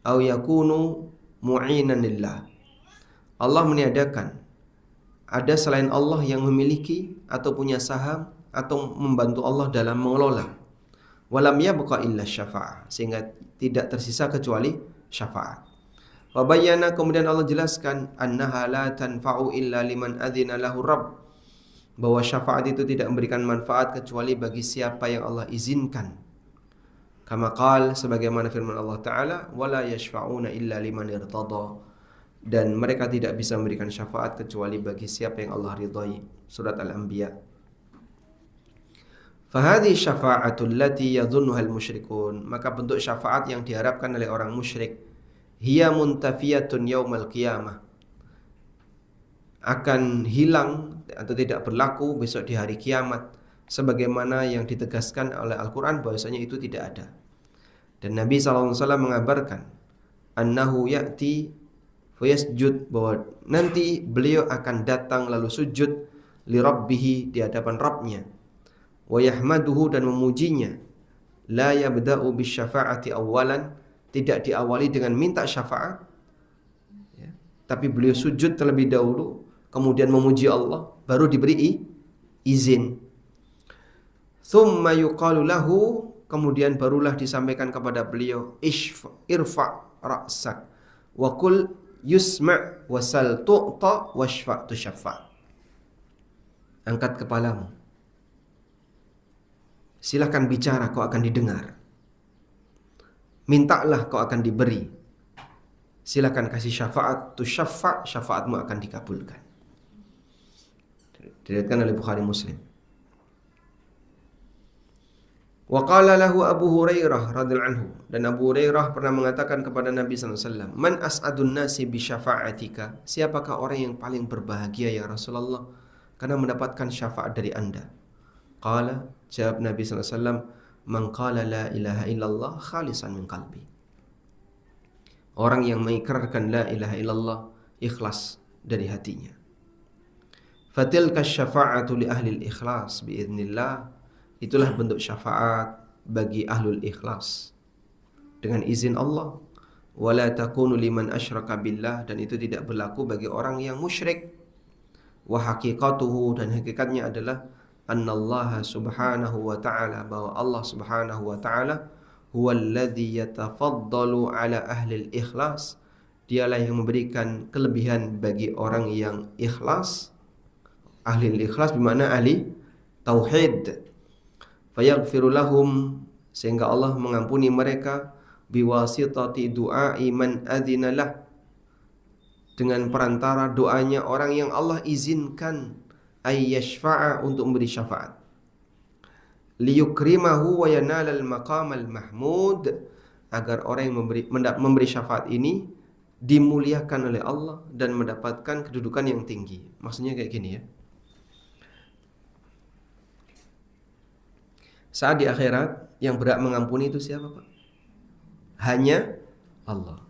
aw yakunu mu'inan lillah. Allah meniadakan ada selain Allah yang memiliki atau punya saham atau membantu Allah dalam mengelola. Walam yabqa illa syafa'ah, sehingga tidak tersisa kecuali syafaat. Wa bayyana, kemudian Allah jelaskan, annaha la tanfa'u illa liman adzina lahu rabb, bahwa syafaat itu tidak memberikan manfaat kecuali bagi siapa yang Allah izinkan. Kama qala, sebagaimana firman Allah Ta'ala, wala yashfa'una illa liman irtada, dan mereka tidak bisa memberikan syafaat kecuali bagi siapa yang Allah ridhai. Surat Al-Anbiya. Fahadhi syafa'atul lati yadhunnuha al-musyrikun, maka bentuk syafaat yang diharapkan oleh orang musyrik, hiya muntafiyatun yaumal qiyamah, akan hilang atau tidak berlaku besok di hari kiamat, sebagaimana yang ditegaskan oleh Al-Quran bahwasanya itu tidak ada. Dan Nabi SAW mengabarkan, annahu ya'ti fayasjud, bahwa nanti beliau akan datang lalu sujud li rabbihi, di hadapan Rabbnya, wa yahmaduhu, dan memujinya, la yabda'u bisyafa'ati awalan, tidak diawali dengan minta syafaat, ya, tapi beliau sujud terlebih dahulu, kemudian memuji Allah, baru diberi izin. Thumma yuqalu lahu, kemudian barulah disampaikan kepada beliau, irfa' ra'sak wa qul yusma' wasal tu'ta washfa' tushaffa'. Angkat kepalamu, silakan bicara, kau akan didengar. Mintalah, kau akan diberi. Silakan kasih syafaat, tushaffa', syafaatmu akan dikabulkan. Diriwayatkan oleh Bukhari Muslim. Wa qala lahu Abu Hurairah radhiyallahu anhu, dan Abu Hurairah pernah mengatakan kepada Nabi sallallahu alaihi wasallam, "Man as'adun nasi bi syafa'atika?" Siapakah orang yang paling berbahagia ya Rasulullah karena mendapatkan syafaat dari Anda? Qala, jawab Nabi sallallahu alaihi wasallam, "Man qala la ilaha illallah khalisan min qalbi." Orang yang mengikrarkan la ilaha illallah ikhlas dari hatinya. Fatilka syafa'atu li ahli al-ikhlas biidznillah, Itulah bentuk syafaat bagi ahlul ikhlas dengan izin Allah. Wala takunu liman asyraka billah, dan itu tidak berlaku bagi orang yang musyrik. Wa haqiqatuhu, dan hakikatnya adalah annallaha subhanahu wa ta'ala, bahwa Allah subhanahu wa ta'ala huwallazi yatafaddalu ala ahlil ikhlas, dialah yang memberikan kelebihan bagi orang yang ikhlas. Ahli ikhlas bermakna ahli tauhid. Fayaghfiru lahum, sehingga Allah mengampuni mereka, biwasitati du'ai man adzina lah, dengan perantara doanya orang yang Allah izinkan ayyashfa'a, untuk memberi syafaat. Liyukrimahu wa yanalal maqamal mahmud, agar orang yang memberi syafaat ini dimuliakan oleh Allah dan mendapatkan kedudukan yang tinggi. Maksudnya kayak gini ya. Saat di akhirat yang berhak mengampuni itu siapa, Pak? Hanya Allah.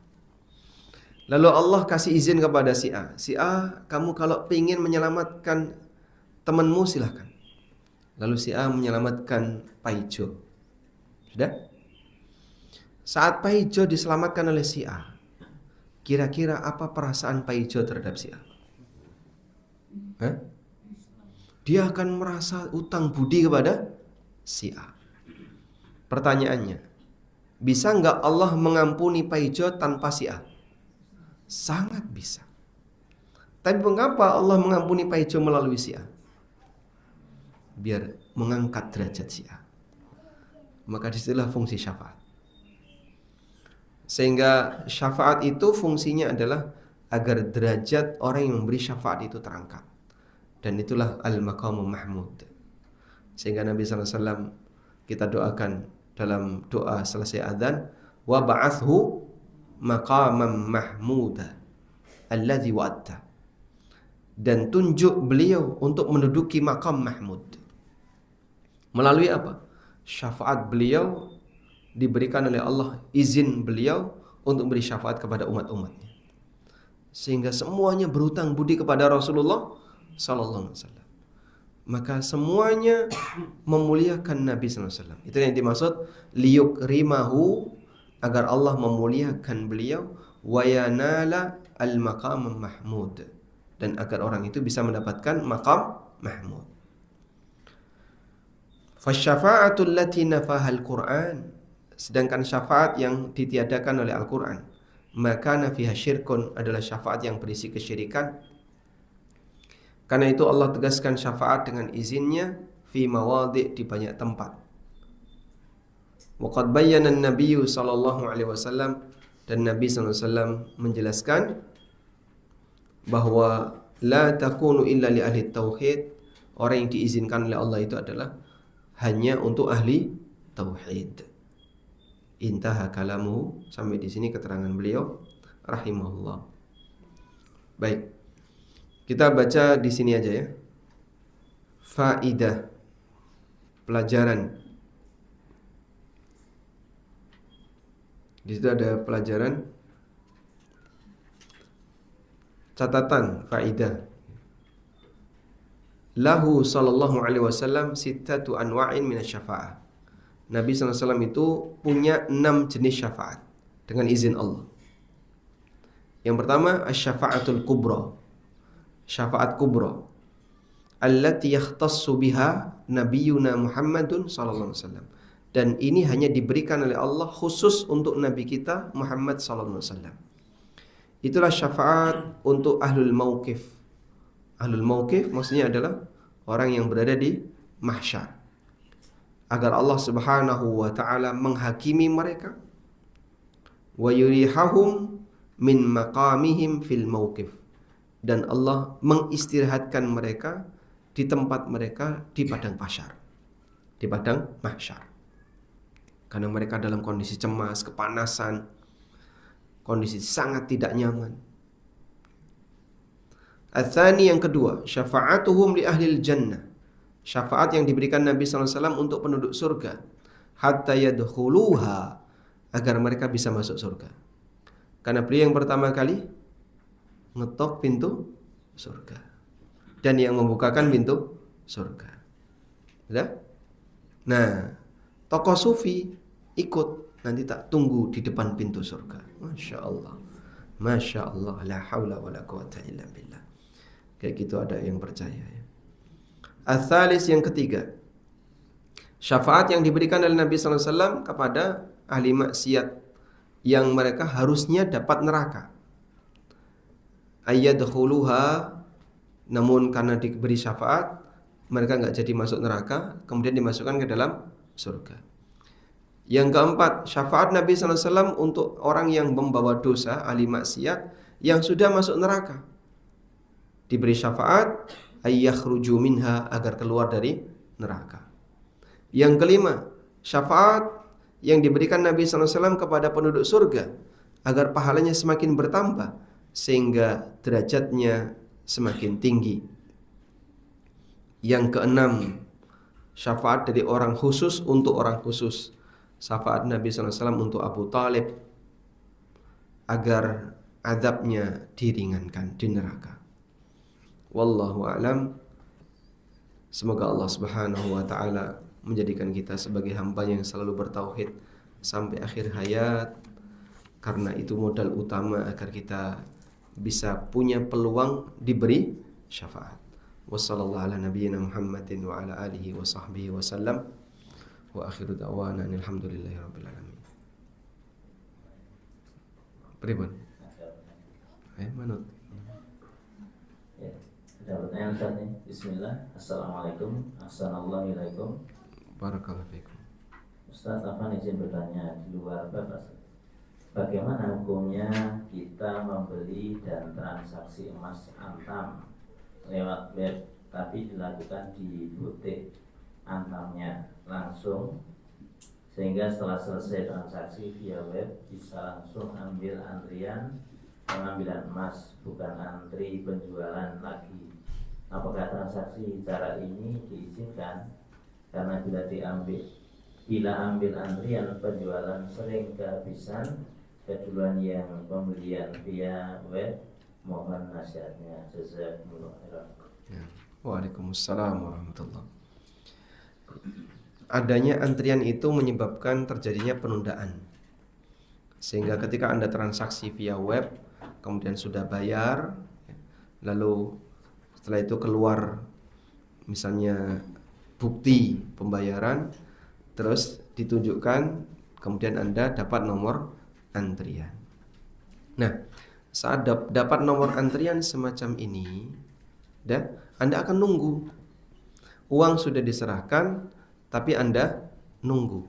Lalu Allah kasih izin kepada si A. Si A, kamu kalau ingin menyelamatkan temanmu silahkan. Lalu si A menyelamatkan Paijo. Sudah? Saat Paijo diselamatkan oleh si A, kira-kira apa perasaan Paijo terhadap si A? Dia akan merasa utang budi kepada si A. Pertanyaannya, bisa nggak Allah mengampuni Paijo tanpa si A? Sangat bisa. Tapi mengapa Allah mengampuni Paijo melalui si A? Biar mengangkat derajat si A. Maka disitulah fungsi syafaat. Sehingga syafaat itu fungsinya adalah agar derajat orang yang memberi syafaat itu terangkat. Dan itulah al-maqamul mahmud. Sehingga Nabi SAW kita doakan dalam doa selesai adzan, wa ba'athu maqamam mahmuda alladzi wa'adta, dan tunjuk beliau untuk menduduki maqam mahmud. Melalui apa? Syafaat beliau diberikan oleh Allah, izin beliau untuk beri syafaat kepada umat-umatnya. Sehingga semuanya berhutang budi kepada Rasulullah sallallahu alaihi wasallam. Maka semuanya memuliakan Nabi sallallahu alaihi wasallam. Itu yang dimaksud liyukrimahu, agar Allah memuliakan beliau, wa yanala al-maqam mahmud, dan agar orang itu bisa mendapatkan maqam mahmud. Fasyafa'atu allati nafaha al-Qur'an, sedangkan syafaat yang ditiadakan oleh Al-Qur'an, maka fiha syirkun, adalah syafaat yang berisi kesyirikan. Karena itu Allah tegaskan syafaat dengan izinnya fi mawadhi', di banyak tempat. Waqad bayyana an-nabiy sallallahu alaihi wasallam, dan Nabi sallallahu alaihi wasallam menjelaskan bahwa la takunu illa li ahli tauhid, orang yang diizinkan oleh Allah itu adalah hanya untuk ahli tauhid. Intaha kalamu, sampai di sini keterangan beliau rahimahullah. Baik. Kita baca di sini aja ya. Faidah, pelajaran. Di situ ada pelajaran, catatan, faidah. Lahu sallallahu alaihi wasallam sittatu anwa'in minasyafa'ah. Nabi sallallahu alaihi wasallam itu punya 6 jenis syafaat dengan izin Allah. Yang pertama, asy-syafa'atul kubra. Syafaat kubra. Allati yakhtassu biha nabiyuna Muhammadun sallallahu alaihi wasallam. Dan ini hanya diberikan oleh Allah khusus untuk Nabi kita Muhammad sallallahu alaihi wasallam. Itulah syafaat untuk ahlul mauqif. Ahlul mauqif maksudnya adalah orang yang berada di mahsyar, agar Allah Subhanahu wa taala menghakimi mereka, wa yurihahum min maqamihim fil mauqif, dan Allah mengistirahatkan mereka di tempat mereka di padang mahsyar. Di padang mahsyar. Karena mereka dalam kondisi cemas, kepanasan, kondisi sangat tidak nyaman. Ats-tsani, yang kedua, syafa'atuhum li ahlil jannah. Syafaat yang diberikan Nabi sallallahu alaihi wasallam untuk penduduk surga, hatta yadkhuluha, agar mereka bisa masuk surga. Karena beliau yang pertama kali ngetok pintu surga dan yang membukakan pintu surga. Sudah? Nah, tokoh sufi ikut, nanti tak tunggu di depan pintu surga. Masya Allah, Masya Allah, la haula wa la quwata illa billah. Kayak gitu ada yang percaya ya. Ats-tsalis, yang ketiga, syafaat yang diberikan oleh Nabi sallallahu alaihi wasallam kepada ahli maksiat yang mereka harusnya dapat neraka. Ayyadkhuluha, namun karena diberi syafaat mereka enggak jadi masuk neraka, kemudian dimasukkan ke dalam surga. Yang keempat, syafaat Nabi sallallahu alaihi wasallam untuk orang yang membawa dosa, ahli maksiat yang sudah masuk neraka. Diberi syafaat ayyakhruju minha, agar keluar dari neraka. Yang kelima, syafaat yang diberikan Nabi sallallahu alaihi wasallam kepada penduduk surga agar pahalanya semakin bertambah sehingga derajatnya semakin tinggi. Yang keenam, syafaat dari orang khusus untuk orang khusus. Syafaat Nabi sallallahu alaihi wasallam untuk Abu Talib agar azabnya diringankan di neraka. Wallahu a'lam. Semoga Allah Subhanahu wa taala menjadikan kita sebagai hamba yang selalu bertauhid sampai akhir hayat, karena itu modal utama agar kita bisa punya peluang diberi syafaat. Wassallallahu ala nabiyyina Muhammadin wa ala alihi wa sahbihi wa sallam. Wa akhiru da'wana alhamdulillahi rabbil alamin. Pripun? Manut. Ya, ada pertanyaan Ustaz nih. Bismillah. Assalamualaikum. Assalamualaikum. Barakallahu fikum. Ustaz, apa izin bertanya di luar batas? Bagaimana hukumnya kita membeli dan transaksi emas antam lewat web, tapi dilakukan di butik antamnya langsung, sehingga setelah selesai transaksi via web bisa langsung ambil antrian pengambilan emas, bukan antri penjualan lagi. Apakah transaksi cara ini diizinkan? Karena bila ambil antrian penjualan sering kehabisan keduluan yang pembelian via web. Mohon nasihatnya. Jazakumullah khairan. Waalaikumsalam warahmatullahi. Adanya antrian itu menyebabkan terjadinya penundaan. Sehingga ketika Anda transaksi via web, kemudian sudah bayar, lalu setelah itu keluar misalnya bukti pembayaran, terus ditunjukkan, kemudian Anda dapat nomor antrian. Nah, saat dapat nomor antrian semacam ini, Anda akan nunggu. Uang sudah diserahkan, tapi Anda nunggu.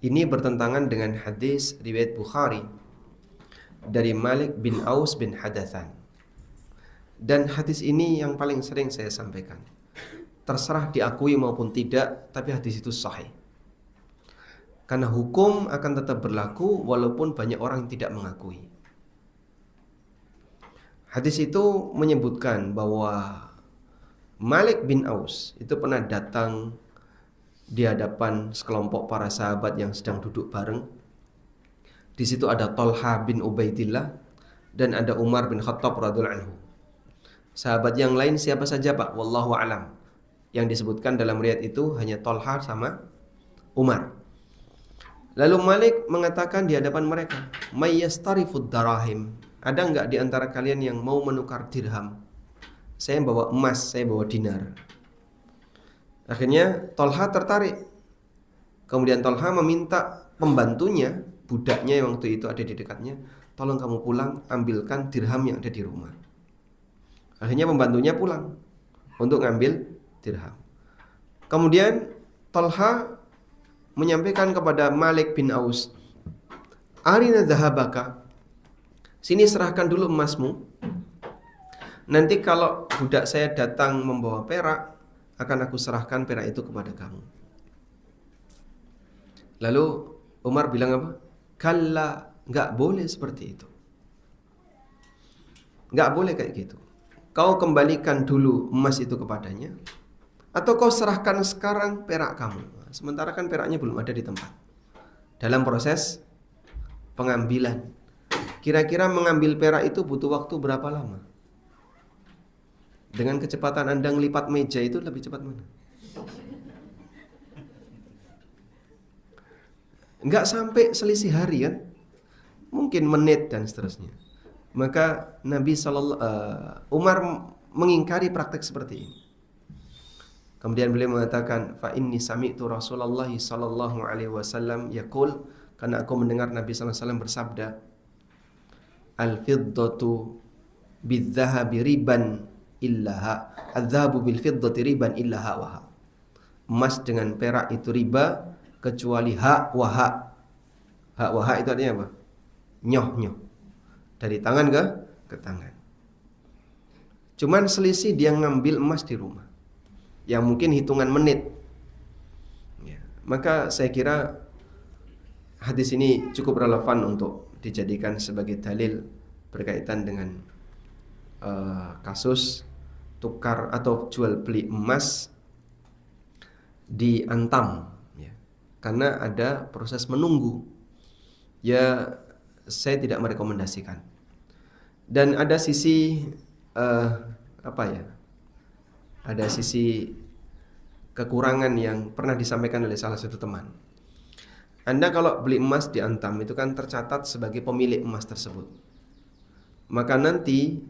Ini bertentangan dengan hadis riwayat Bukhari dari Malik bin Aus bin Hadathan. Dan hadis ini yang paling sering saya sampaikan. Terserah diakui maupun tidak, tapi hadis itu sahih. Karena hukum akan tetap berlaku walaupun banyak orang yang tidak mengakui. Hadis itu menyebutkan bahwa Malik bin Aus itu pernah datang di hadapan sekelompok para sahabat yang sedang duduk bareng. Di situ ada Thalha bin Ubaidillah dan ada Umar bin Khattab radhiyallahu anhu. Sahabat yang lain siapa saja, Pak? Wallahu alam. Yang disebutkan dalam riwayat itu hanya Thalha sama Umar. Lalu Malik mengatakan di hadapan mereka, "May yastarifud darahim?" Ada enggak di antara kalian yang mau menukar dirham? Saya bawa emas, saya bawa dinar. Akhirnya Thalha tertarik. Kemudian Thalha meminta pembantunya, budaknya yang waktu itu ada di dekatnya, "Tolong kamu pulang, ambilkan dirham yang ada di rumah." Akhirnya pembantunya pulang untuk ngambil dirham. Kemudian Thalha menyampaikan kepada Malik bin Aus, "Arina dhahabaka." Sini serahkan dulu emasmu. Nanti kalau budak saya datang membawa perak, akan aku serahkan perak itu kepada kamu. Lalu Umar bilang apa? Kalla, enggak boleh seperti itu. Enggak boleh kayak gitu. Kau kembalikan dulu emas itu kepadanya, atau kau serahkan sekarang perak kamu. Sementara kan peraknya belum ada di tempat. Dalam proses pengambilan. Kira-kira mengambil perak itu butuh waktu berapa lama? Dengan kecepatan Anda ngelipat meja itu lebih cepat mana? Enggak sampai selisih hari kan, mungkin menit dan seterusnya. Maka Umar mengingkari praktek seperti ini. Kemudian beliau mengatakan, fa inni sami'tu Rasulullah sallallahu alaihi wasallam yaqul, karena aku mendengar Nabi sallallahu alaihi wasallam bersabda, al-fiddatu bidzahabi riban illaha, adzahabu bil fiddati riban illaha wa ha. Emas dengan perak itu riba kecuali hak wa hak. Hak wa hak itu artinya apa? Nyoh. Dari tangan ke tangan. Cuman selisih dia ngambil emas di rumah, yang mungkin hitungan menit. Ya, maka saya kira hadis ini cukup relevan untuk dijadikan sebagai dalil berkaitan dengan kasus tukar atau jual beli emas di Antam, ya. Karena ada proses menunggu. Ya, saya tidak merekomendasikan. Dan ada sisi ada sisi kekurangan yang pernah disampaikan oleh salah satu teman. Anda kalau beli emas di Antam itu kan tercatat sebagai pemilik emas tersebut. Maka nanti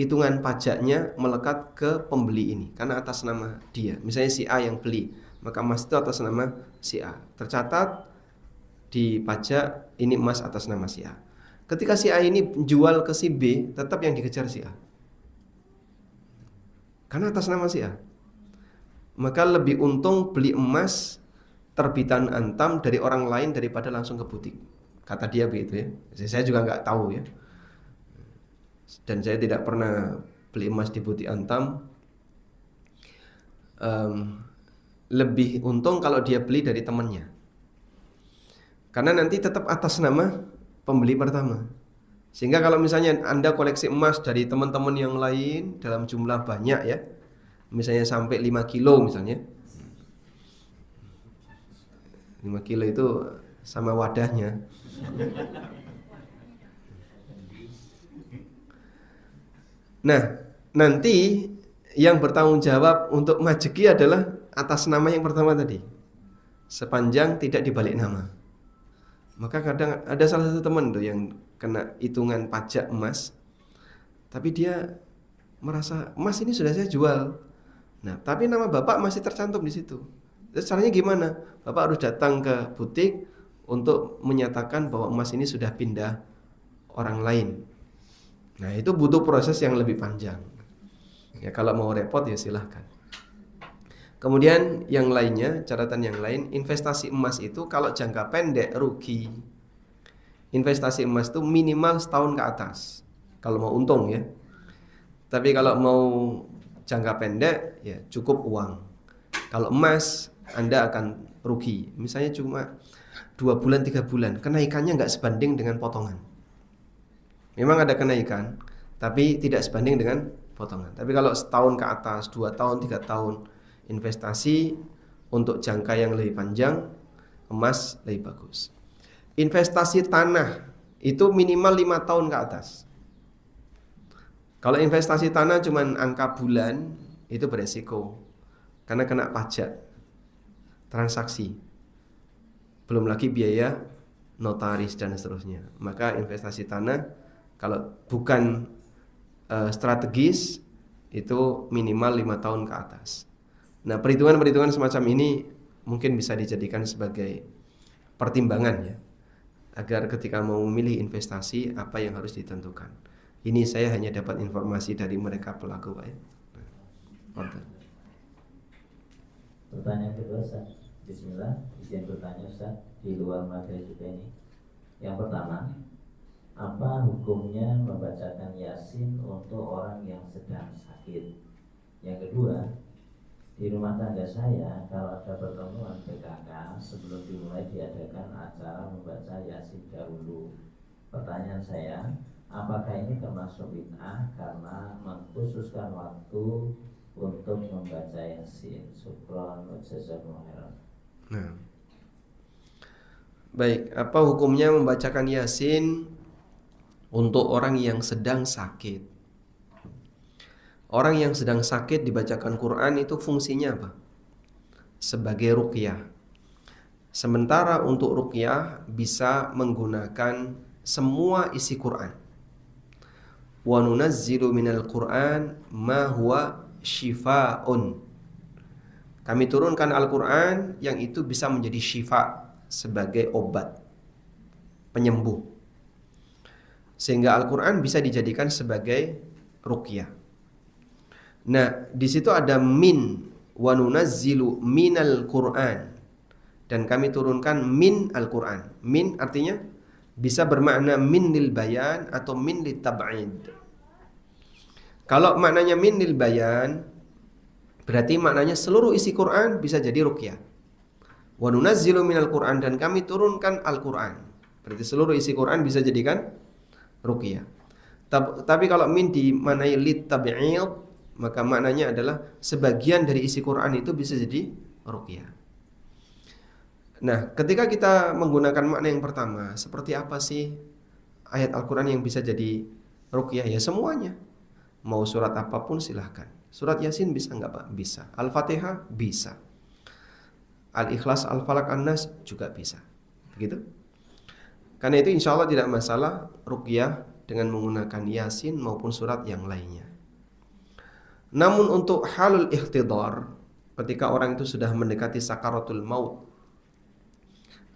hitungan pajaknya melekat ke pembeli ini karena atas nama dia. Misalnya si A yang beli, maka emas itu atas nama si A. Tercatat di pajak ini emas atas nama si A. Ketika si A ini jual ke si B, tetap yang dikejar si A, karena atas nama si A. Maka lebih untung beli emas terbitan Antam dari orang lain daripada langsung ke butik. Kata dia begitu ya. Saya juga nggak tahu ya. Dan saya tidak pernah beli emas di butik Antam. Lebih untung kalau dia beli dari temannya, karena nanti tetap atas nama pembeli pertama. Sehingga kalau misalnya Anda koleksi emas dari teman-teman yang lain dalam jumlah banyak ya, misalnya sampai 5 kilo misalnya, 5 kilo itu sama wadahnya. Nah, nanti yang bertanggung jawab untuk majeki adalah atas nama yang pertama tadi, sepanjang tidak dibalik nama. Maka kadang ada salah satu teman tuh yang kena hitungan pajak emas, tapi dia merasa emas ini sudah saya jual. Nah, tapi nama bapak masih tercantum di situ. Terus caranya gimana? Bapak harus datang ke butik untuk menyatakan bahwa emas ini sudah pindah orang lain. Nah, itu butuh proses yang lebih panjang. Ya, kalau mau repot ya silahkan. Kemudian yang lainnya, catatan yang lain, investasi emas itu kalau jangka pendek rugi. Investasi emas itu minimal setahun ke atas kalau mau untung ya. Tapi kalau mau jangka pendek ya cukup uang. Kalau emas Anda akan rugi. Misalnya cuma 2 bulan 3 bulan, kenaikannya nggak sebanding dengan potongan. Memang ada kenaikan, tapi tidak sebanding dengan potongan. Tapi kalau setahun ke atas, 2 tahun, 3 tahun, investasi untuk jangka yang lebih panjang, emas lebih bagus. Investasi tanah itu minimal 5 tahun ke atas. Kalau investasi tanah cuma angka bulan, itu beresiko karena kena pajak transaksi, belum lagi biaya notaris dan seterusnya. Maka investasi tanah kalau bukan strategis itu minimal 5 tahun ke atas. Nah, perhitungan-perhitungan semacam ini mungkin bisa dijadikan sebagai pertimbangan ya, agar ketika mau memilih investasi apa yang harus ditentukan. Ini saya hanya dapat informasi dari mereka pelaku Pak ya. Pertanyaan kedua Ustaz. Bismillah, izin bertanya Ustaz, di luar materi kita ini. Yang pertama, apa hukumnya membacakan Yasin untuk orang yang sedang sakit? Yang kedua, di rumah tangga saya kalau ada pertemuan PKK sebelum dimulai diadakan acara membaca Yasin dahulu. Pertanyaan saya, apakah ini termasuk bid'ah karena mengkhususkan waktu untuk membaca Yasin? Syukran wa jazakumullah khairan. Nah, baik, apa hukumnya membacakan Yasin untuk orang yang sedang sakit? Orang yang sedang sakit dibacakan Quran itu fungsinya apa? Sebagai ruqyah. Sementara untuk ruqyah bisa menggunakan semua isi Quran. Wa nunazzilu minal Qur'an ma huwa syifaa'un. Kami turunkan Al-Quran yang itu bisa menjadi syifa, sebagai obat, penyembuh. Sehingga Al-Quran bisa dijadikan sebagai ruqyah. Nah, di situ ada min, wa nunazzilu minal Qur'an, dan kami turunkan min Al-Quran. Min artinya bisa bermakna min lil bayan atau min lit tab'id. Kalau maknanya min lil bayan, berarti maknanya seluruh isi Quran bisa jadi ruqyah. Wa nunazzilu minal Qur'an, dan kami turunkan Al-Quran. Berarti seluruh isi Quran bisa jadikan ruqyah. Tapi kalau min dimaknai lit tab'id, maka maknanya adalah sebagian dari isi Quran itu bisa jadi ruqyah. Nah, ketika kita menggunakan makna yang pertama, seperti apa sih ayat Al-Quran yang bisa jadi ruqyah? Ya semuanya. Mau surat apapun silahkan. Surat Yasin bisa nggak Pak? Bisa. Al-Fatihah bisa. Al-Ikhlas, Al-Falaq, An-Nas juga bisa. Begitu. Karena itu insya Allah tidak masalah ruqyah dengan menggunakan Yasin maupun surat yang lainnya. Namun untuk halul ikhtidar, ketika orang itu sudah mendekati sakaratul maut,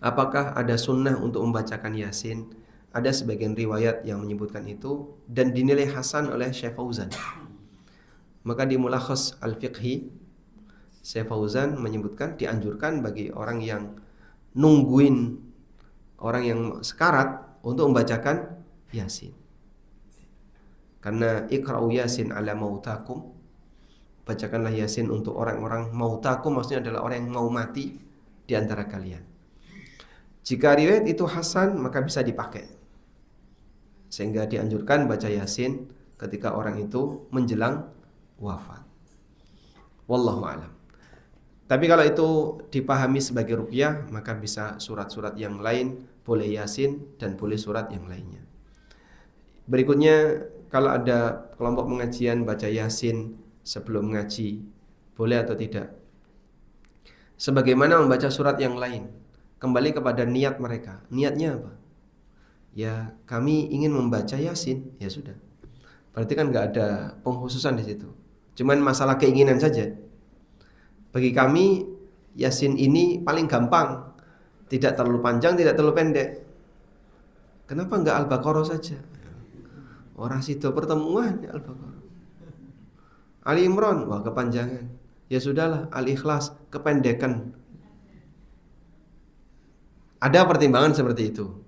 apakah ada sunnah untuk membacakan Yasin? Ada sebagian riwayat yang menyebutkan itu dan dinilai hasan oleh Syekh Fauzan. Maka di Mulakhas Al-Fiqhi, Syekh Fauzan menyebutkan dianjurkan bagi orang yang nungguin orang yang sekarat untuk membacakan Yasin. Karena iqra'u Yasin ala mautakum, bacakanlah Yasin untuk orang-orang mautakum, maksudnya adalah orang yang mau mati di antara kalian. Jika riwayat itu hasan, maka bisa dipakai. Sehingga dianjurkan baca Yasin ketika orang itu menjelang wafat. Wallahu a'lam. Tapi kalau itu dipahami sebagai ruqyah, maka bisa surat-surat yang lain, boleh Yasin dan boleh surat yang lainnya. Berikutnya, kalau ada kelompok pengajian baca Yasin sebelum ngaji, boleh atau tidak? Sebagaimana membaca surat yang lain, kembali kepada niat mereka. Niatnya apa? Ya, kami ingin membaca Yasin, ya sudah. Berarti kan nggak ada pengkhususan di situ. Cuman masalah keinginan saja. Bagi kami Yasin ini paling gampang, tidak terlalu panjang, tidak terlalu pendek. Kenapa nggak Al-Baqarah saja? Orang situ pertemuan Al-Baqarah. Ali Imran, wah kepanjangan. Ya sudahlah, Al-Ikhlas kependekan. Ada pertimbangan seperti itu.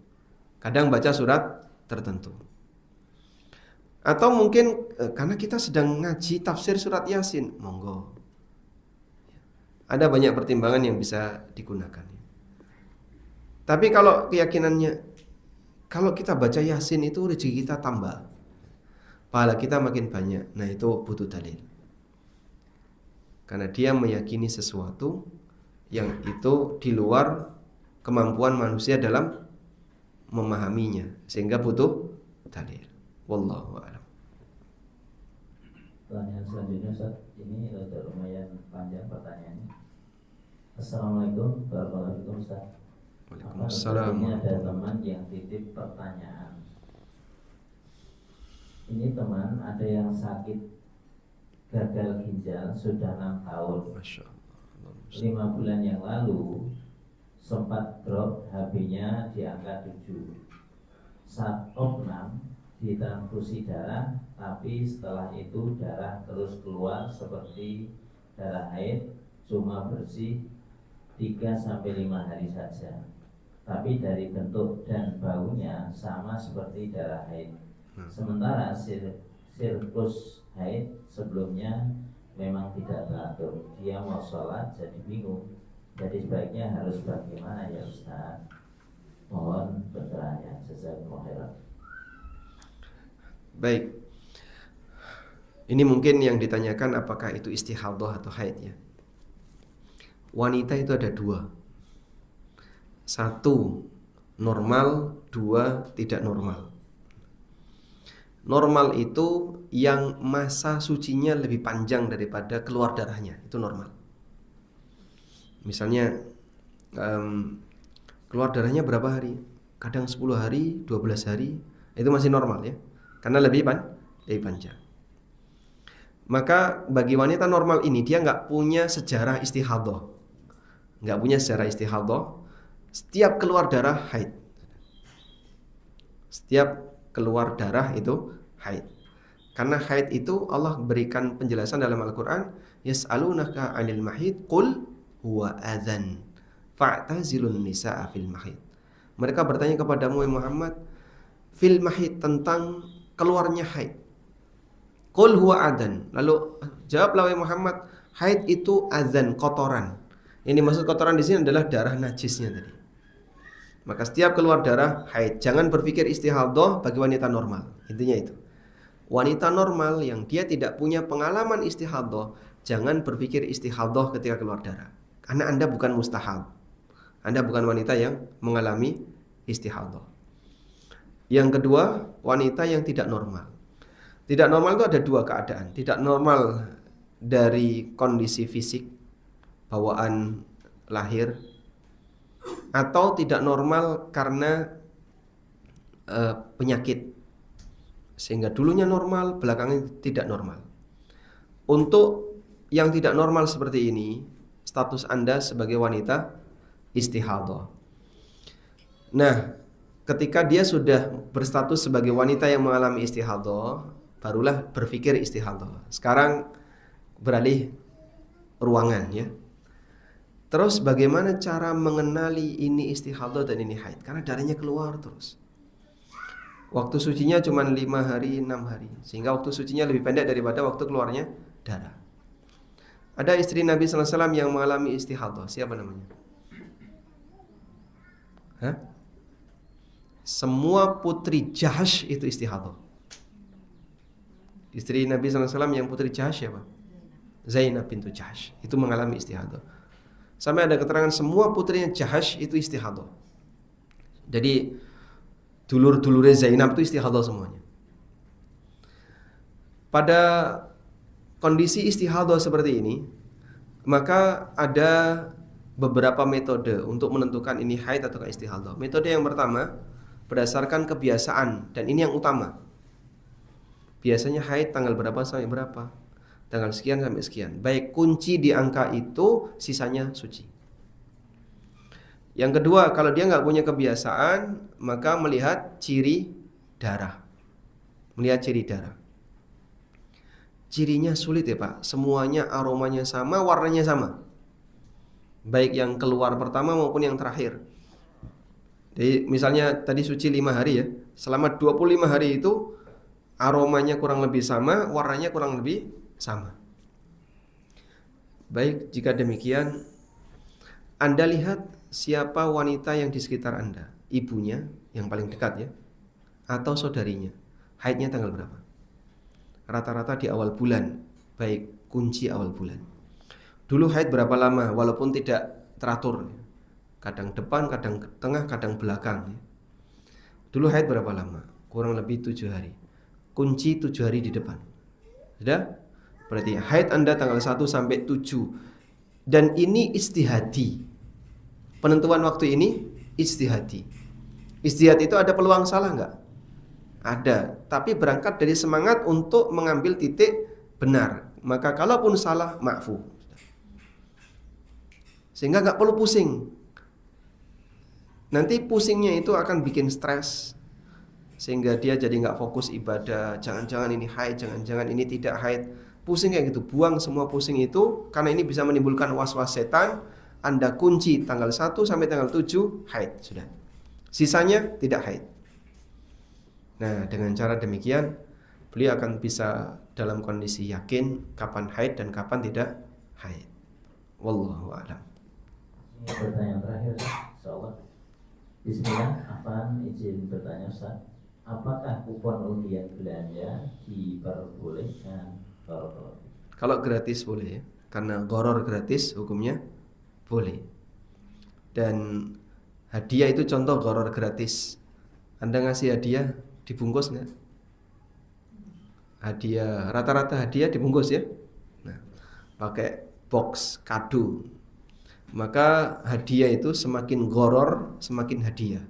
Kadang baca surat tertentu. Atau mungkin karena kita sedang ngaji tafsir surat Yasin, monggo. Ada banyak pertimbangan yang bisa digunakan. Tapi kalau keyakinannya, kalau kita baca Yasin itu rezeki kita tambah, pahala kita makin banyak, nah itu butuh dalil. Karena dia meyakini sesuatu yang itu di luar kemampuan manusia dalam memahaminya, sehingga butuh dalil. Wallahu a'lam. Pertanyaan selanjutnya Ustaz, ini sudah lumayan panjang pertanyaannya. Assalamualaikum warahmatullahi wabarakatuh Ustaz. Waalaikumsalam. Ini ada teman yang titip pertanyaan. Ini teman ada yang sakit gagal ginjal sudah 6 tahun. Masya Allah. 5 bulan yang lalu sempat drop HB-nya di angka 7. Saat opnam ditransfusi darah, tapi setelah itu darah terus keluar seperti darah haid, cuma bersih 3-5 hari saja. Tapi dari bentuk dan baunya sama seperti darah haid. Sementara siklus haid sebelumnya memang tidak teratur. Dia mau sholat jadi bingung. Jadi sebaiknya harus bagaimana ya Ustaz? Mohon pencerahannya. Jazakumullah khairan. Baik. Ini mungkin yang ditanyakan apakah itu istihadhah atau haid ya. Wanita itu ada 2. 1 normal, 2 tidak normal. Normal itu yang masa sucinya lebih panjang daripada keluar darahnya, itu normal. Misalnya keluar darahnya berapa hari? Kadang 10 hari, 12 hari, itu masih normal ya. Karena lebih panjang. Maka bagi wanita normal ini dia nggak punya sejarah istihadah. Nggak punya sejarah istihadah. Setiap keluar darah haid. Setiap keluar darah itu haid. Karena haid itu Allah berikan penjelasan dalam Al-Quran, yas'alunaka 'anil mahid qul huwa adzan fa'tazilun nisaa fil mahid. Mereka bertanya kepadamu Muhammad fil mahid, tentang keluarnya haid. Qul huwa adzan. Lalu jawablah Muhammad, haid itu adzan, kotoran. Ini maksud kotoran di sini adalah darah najisnya tadi. Maka setiap keluar darah haid. Jangan berpikir istihadah bagi wanita normal. Intinya itu. Wanita normal yang dia tidak punya pengalaman istihadah, jangan berpikir istihadah ketika keluar darah. Karena Anda bukan mustahab. Anda bukan wanita yang mengalami istihadah. Yang kedua, wanita yang tidak normal. Tidak normal itu ada dua keadaan. Tidak normal dari kondisi fisik, bawaan lahir, atau tidak normal karena penyakit. Sehingga dulunya normal, belakangnya tidak normal. Untuk yang tidak normal seperti ini, status Anda sebagai wanita istihadah. Nah, ketika dia sudah berstatus sebagai wanita yang mengalami istihadah, barulah berpikir istihadah. Sekarang beralih ruangan ya. Terus bagaimana cara mengenali ini istihadah dan ini haid? Karena darahnya keluar terus. Waktu sucinya cuma 5 hari, 6 hari. Sehingga waktu sucinya lebih pendek daripada waktu keluarnya darah. Ada istri Nabi SAW yang mengalami istihadah. Siapa namanya? Hah? Semua putri Jahash itu istihadah. Istri Nabi SAW yang putri Jahash siapa? Zainab bintu Jahash. Itu mengalami istihadah. Sampai ada keterangan semua putrinya Jahash itu istihadah. Jadi dulur-dulurnya Zainab itu istihadah semuanya. Pada kondisi istihadah seperti ini, maka ada beberapa metode untuk menentukan ini haid atau istihadah. Metode yang pertama, berdasarkan kebiasaan, dan ini yang utama. Biasanya haid tanggal berapa sampai berapa? Tanggal sekian sampai sekian. Baik kunci di angka itu, sisanya suci. Yang kedua, kalau dia nggak punya kebiasaan, maka melihat ciri darah. Melihat ciri darah. Cirinya sulit ya Pak. Semuanya aromanya sama, warnanya sama. Baik yang keluar pertama maupun yang terakhir. Jadi misalnya tadi suci 5 hari ya. Selama 25 hari itu aromanya kurang lebih sama, warnanya kurang lebih sama. Baik, jika demikian Anda lihat siapa wanita yang di sekitar Anda, ibunya yang paling dekat ya, atau saudarinya, haidnya tanggal berapa? Rata-rata di awal bulan, baik kunci awal bulan. Dulu haid berapa lama, walaupun tidak teratur, kadang depan, kadang tengah, kadang belakang. Dulu haid berapa lama? Kurang lebih 7 hari. Kunci 7 hari di depan. Sudah? Berarti haid Anda tanggal 1 sampai 7. Dan ini istihadi. Penentuan waktu ini istihadi. Istihad itu ada peluang salah enggak? Ada, tapi berangkat dari semangat untuk mengambil titik benar. Maka kalaupun salah, ma'fu. Sehingga enggak perlu pusing. Nanti pusingnya itu akan bikin stres. Sehingga dia jadi enggak fokus ibadah. Jangan-jangan ini haid, jangan-jangan ini tidak haid. Pusing kayak gitu, buang semua pusing itu. Karena ini bisa menimbulkan was-was setan. Anda kunci tanggal 1 sampai tanggal 7 haid sudah. Sisanya tidak haid. Nah, dengan cara demikian beliau akan bisa dalam kondisi yakin kapan haid dan kapan tidak haid. Wallahu a'lam. Ini pertanyaan terakhir, insyaallah. Bismillah, Afan izin bertanya Ustaz. Apakah kupon undian belanja diperbolehkan? Kalau gratis boleh ya. Karena gharar gratis hukumnya boleh. Dan hadiah itu contoh gharar gratis. Anda ngasih hadiah dibungkus nggak? Hadiah, rata-rata hadiah dibungkus ya. Nah, pakai box kado. maka hadiah itu semakin goror, semakin hadiah.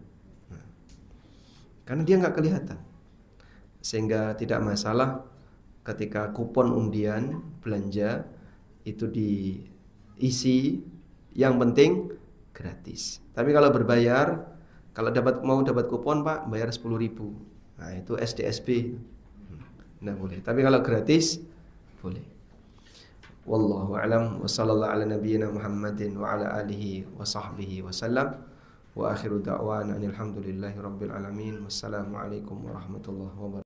Karena dia nggak kelihatan. Sehingga tidak masalah ketika kupon undian belanja itu diisi, yang penting gratis. Tapi kalau berbayar, kalau mau dapat kupon Pak, bayar 10.000. Nah itu SDSB, nggak boleh. Tapi kalau gratis boleh. Wallahu a'lam wa sallallahu ala nabiyyina Muhammadin wa ala alihi wa sahbihi wa sallam. Wa akhiru da'wana alhamdulillahi rabbil alamin. Wassalamualaikum warahmatullahi wabarakatuh.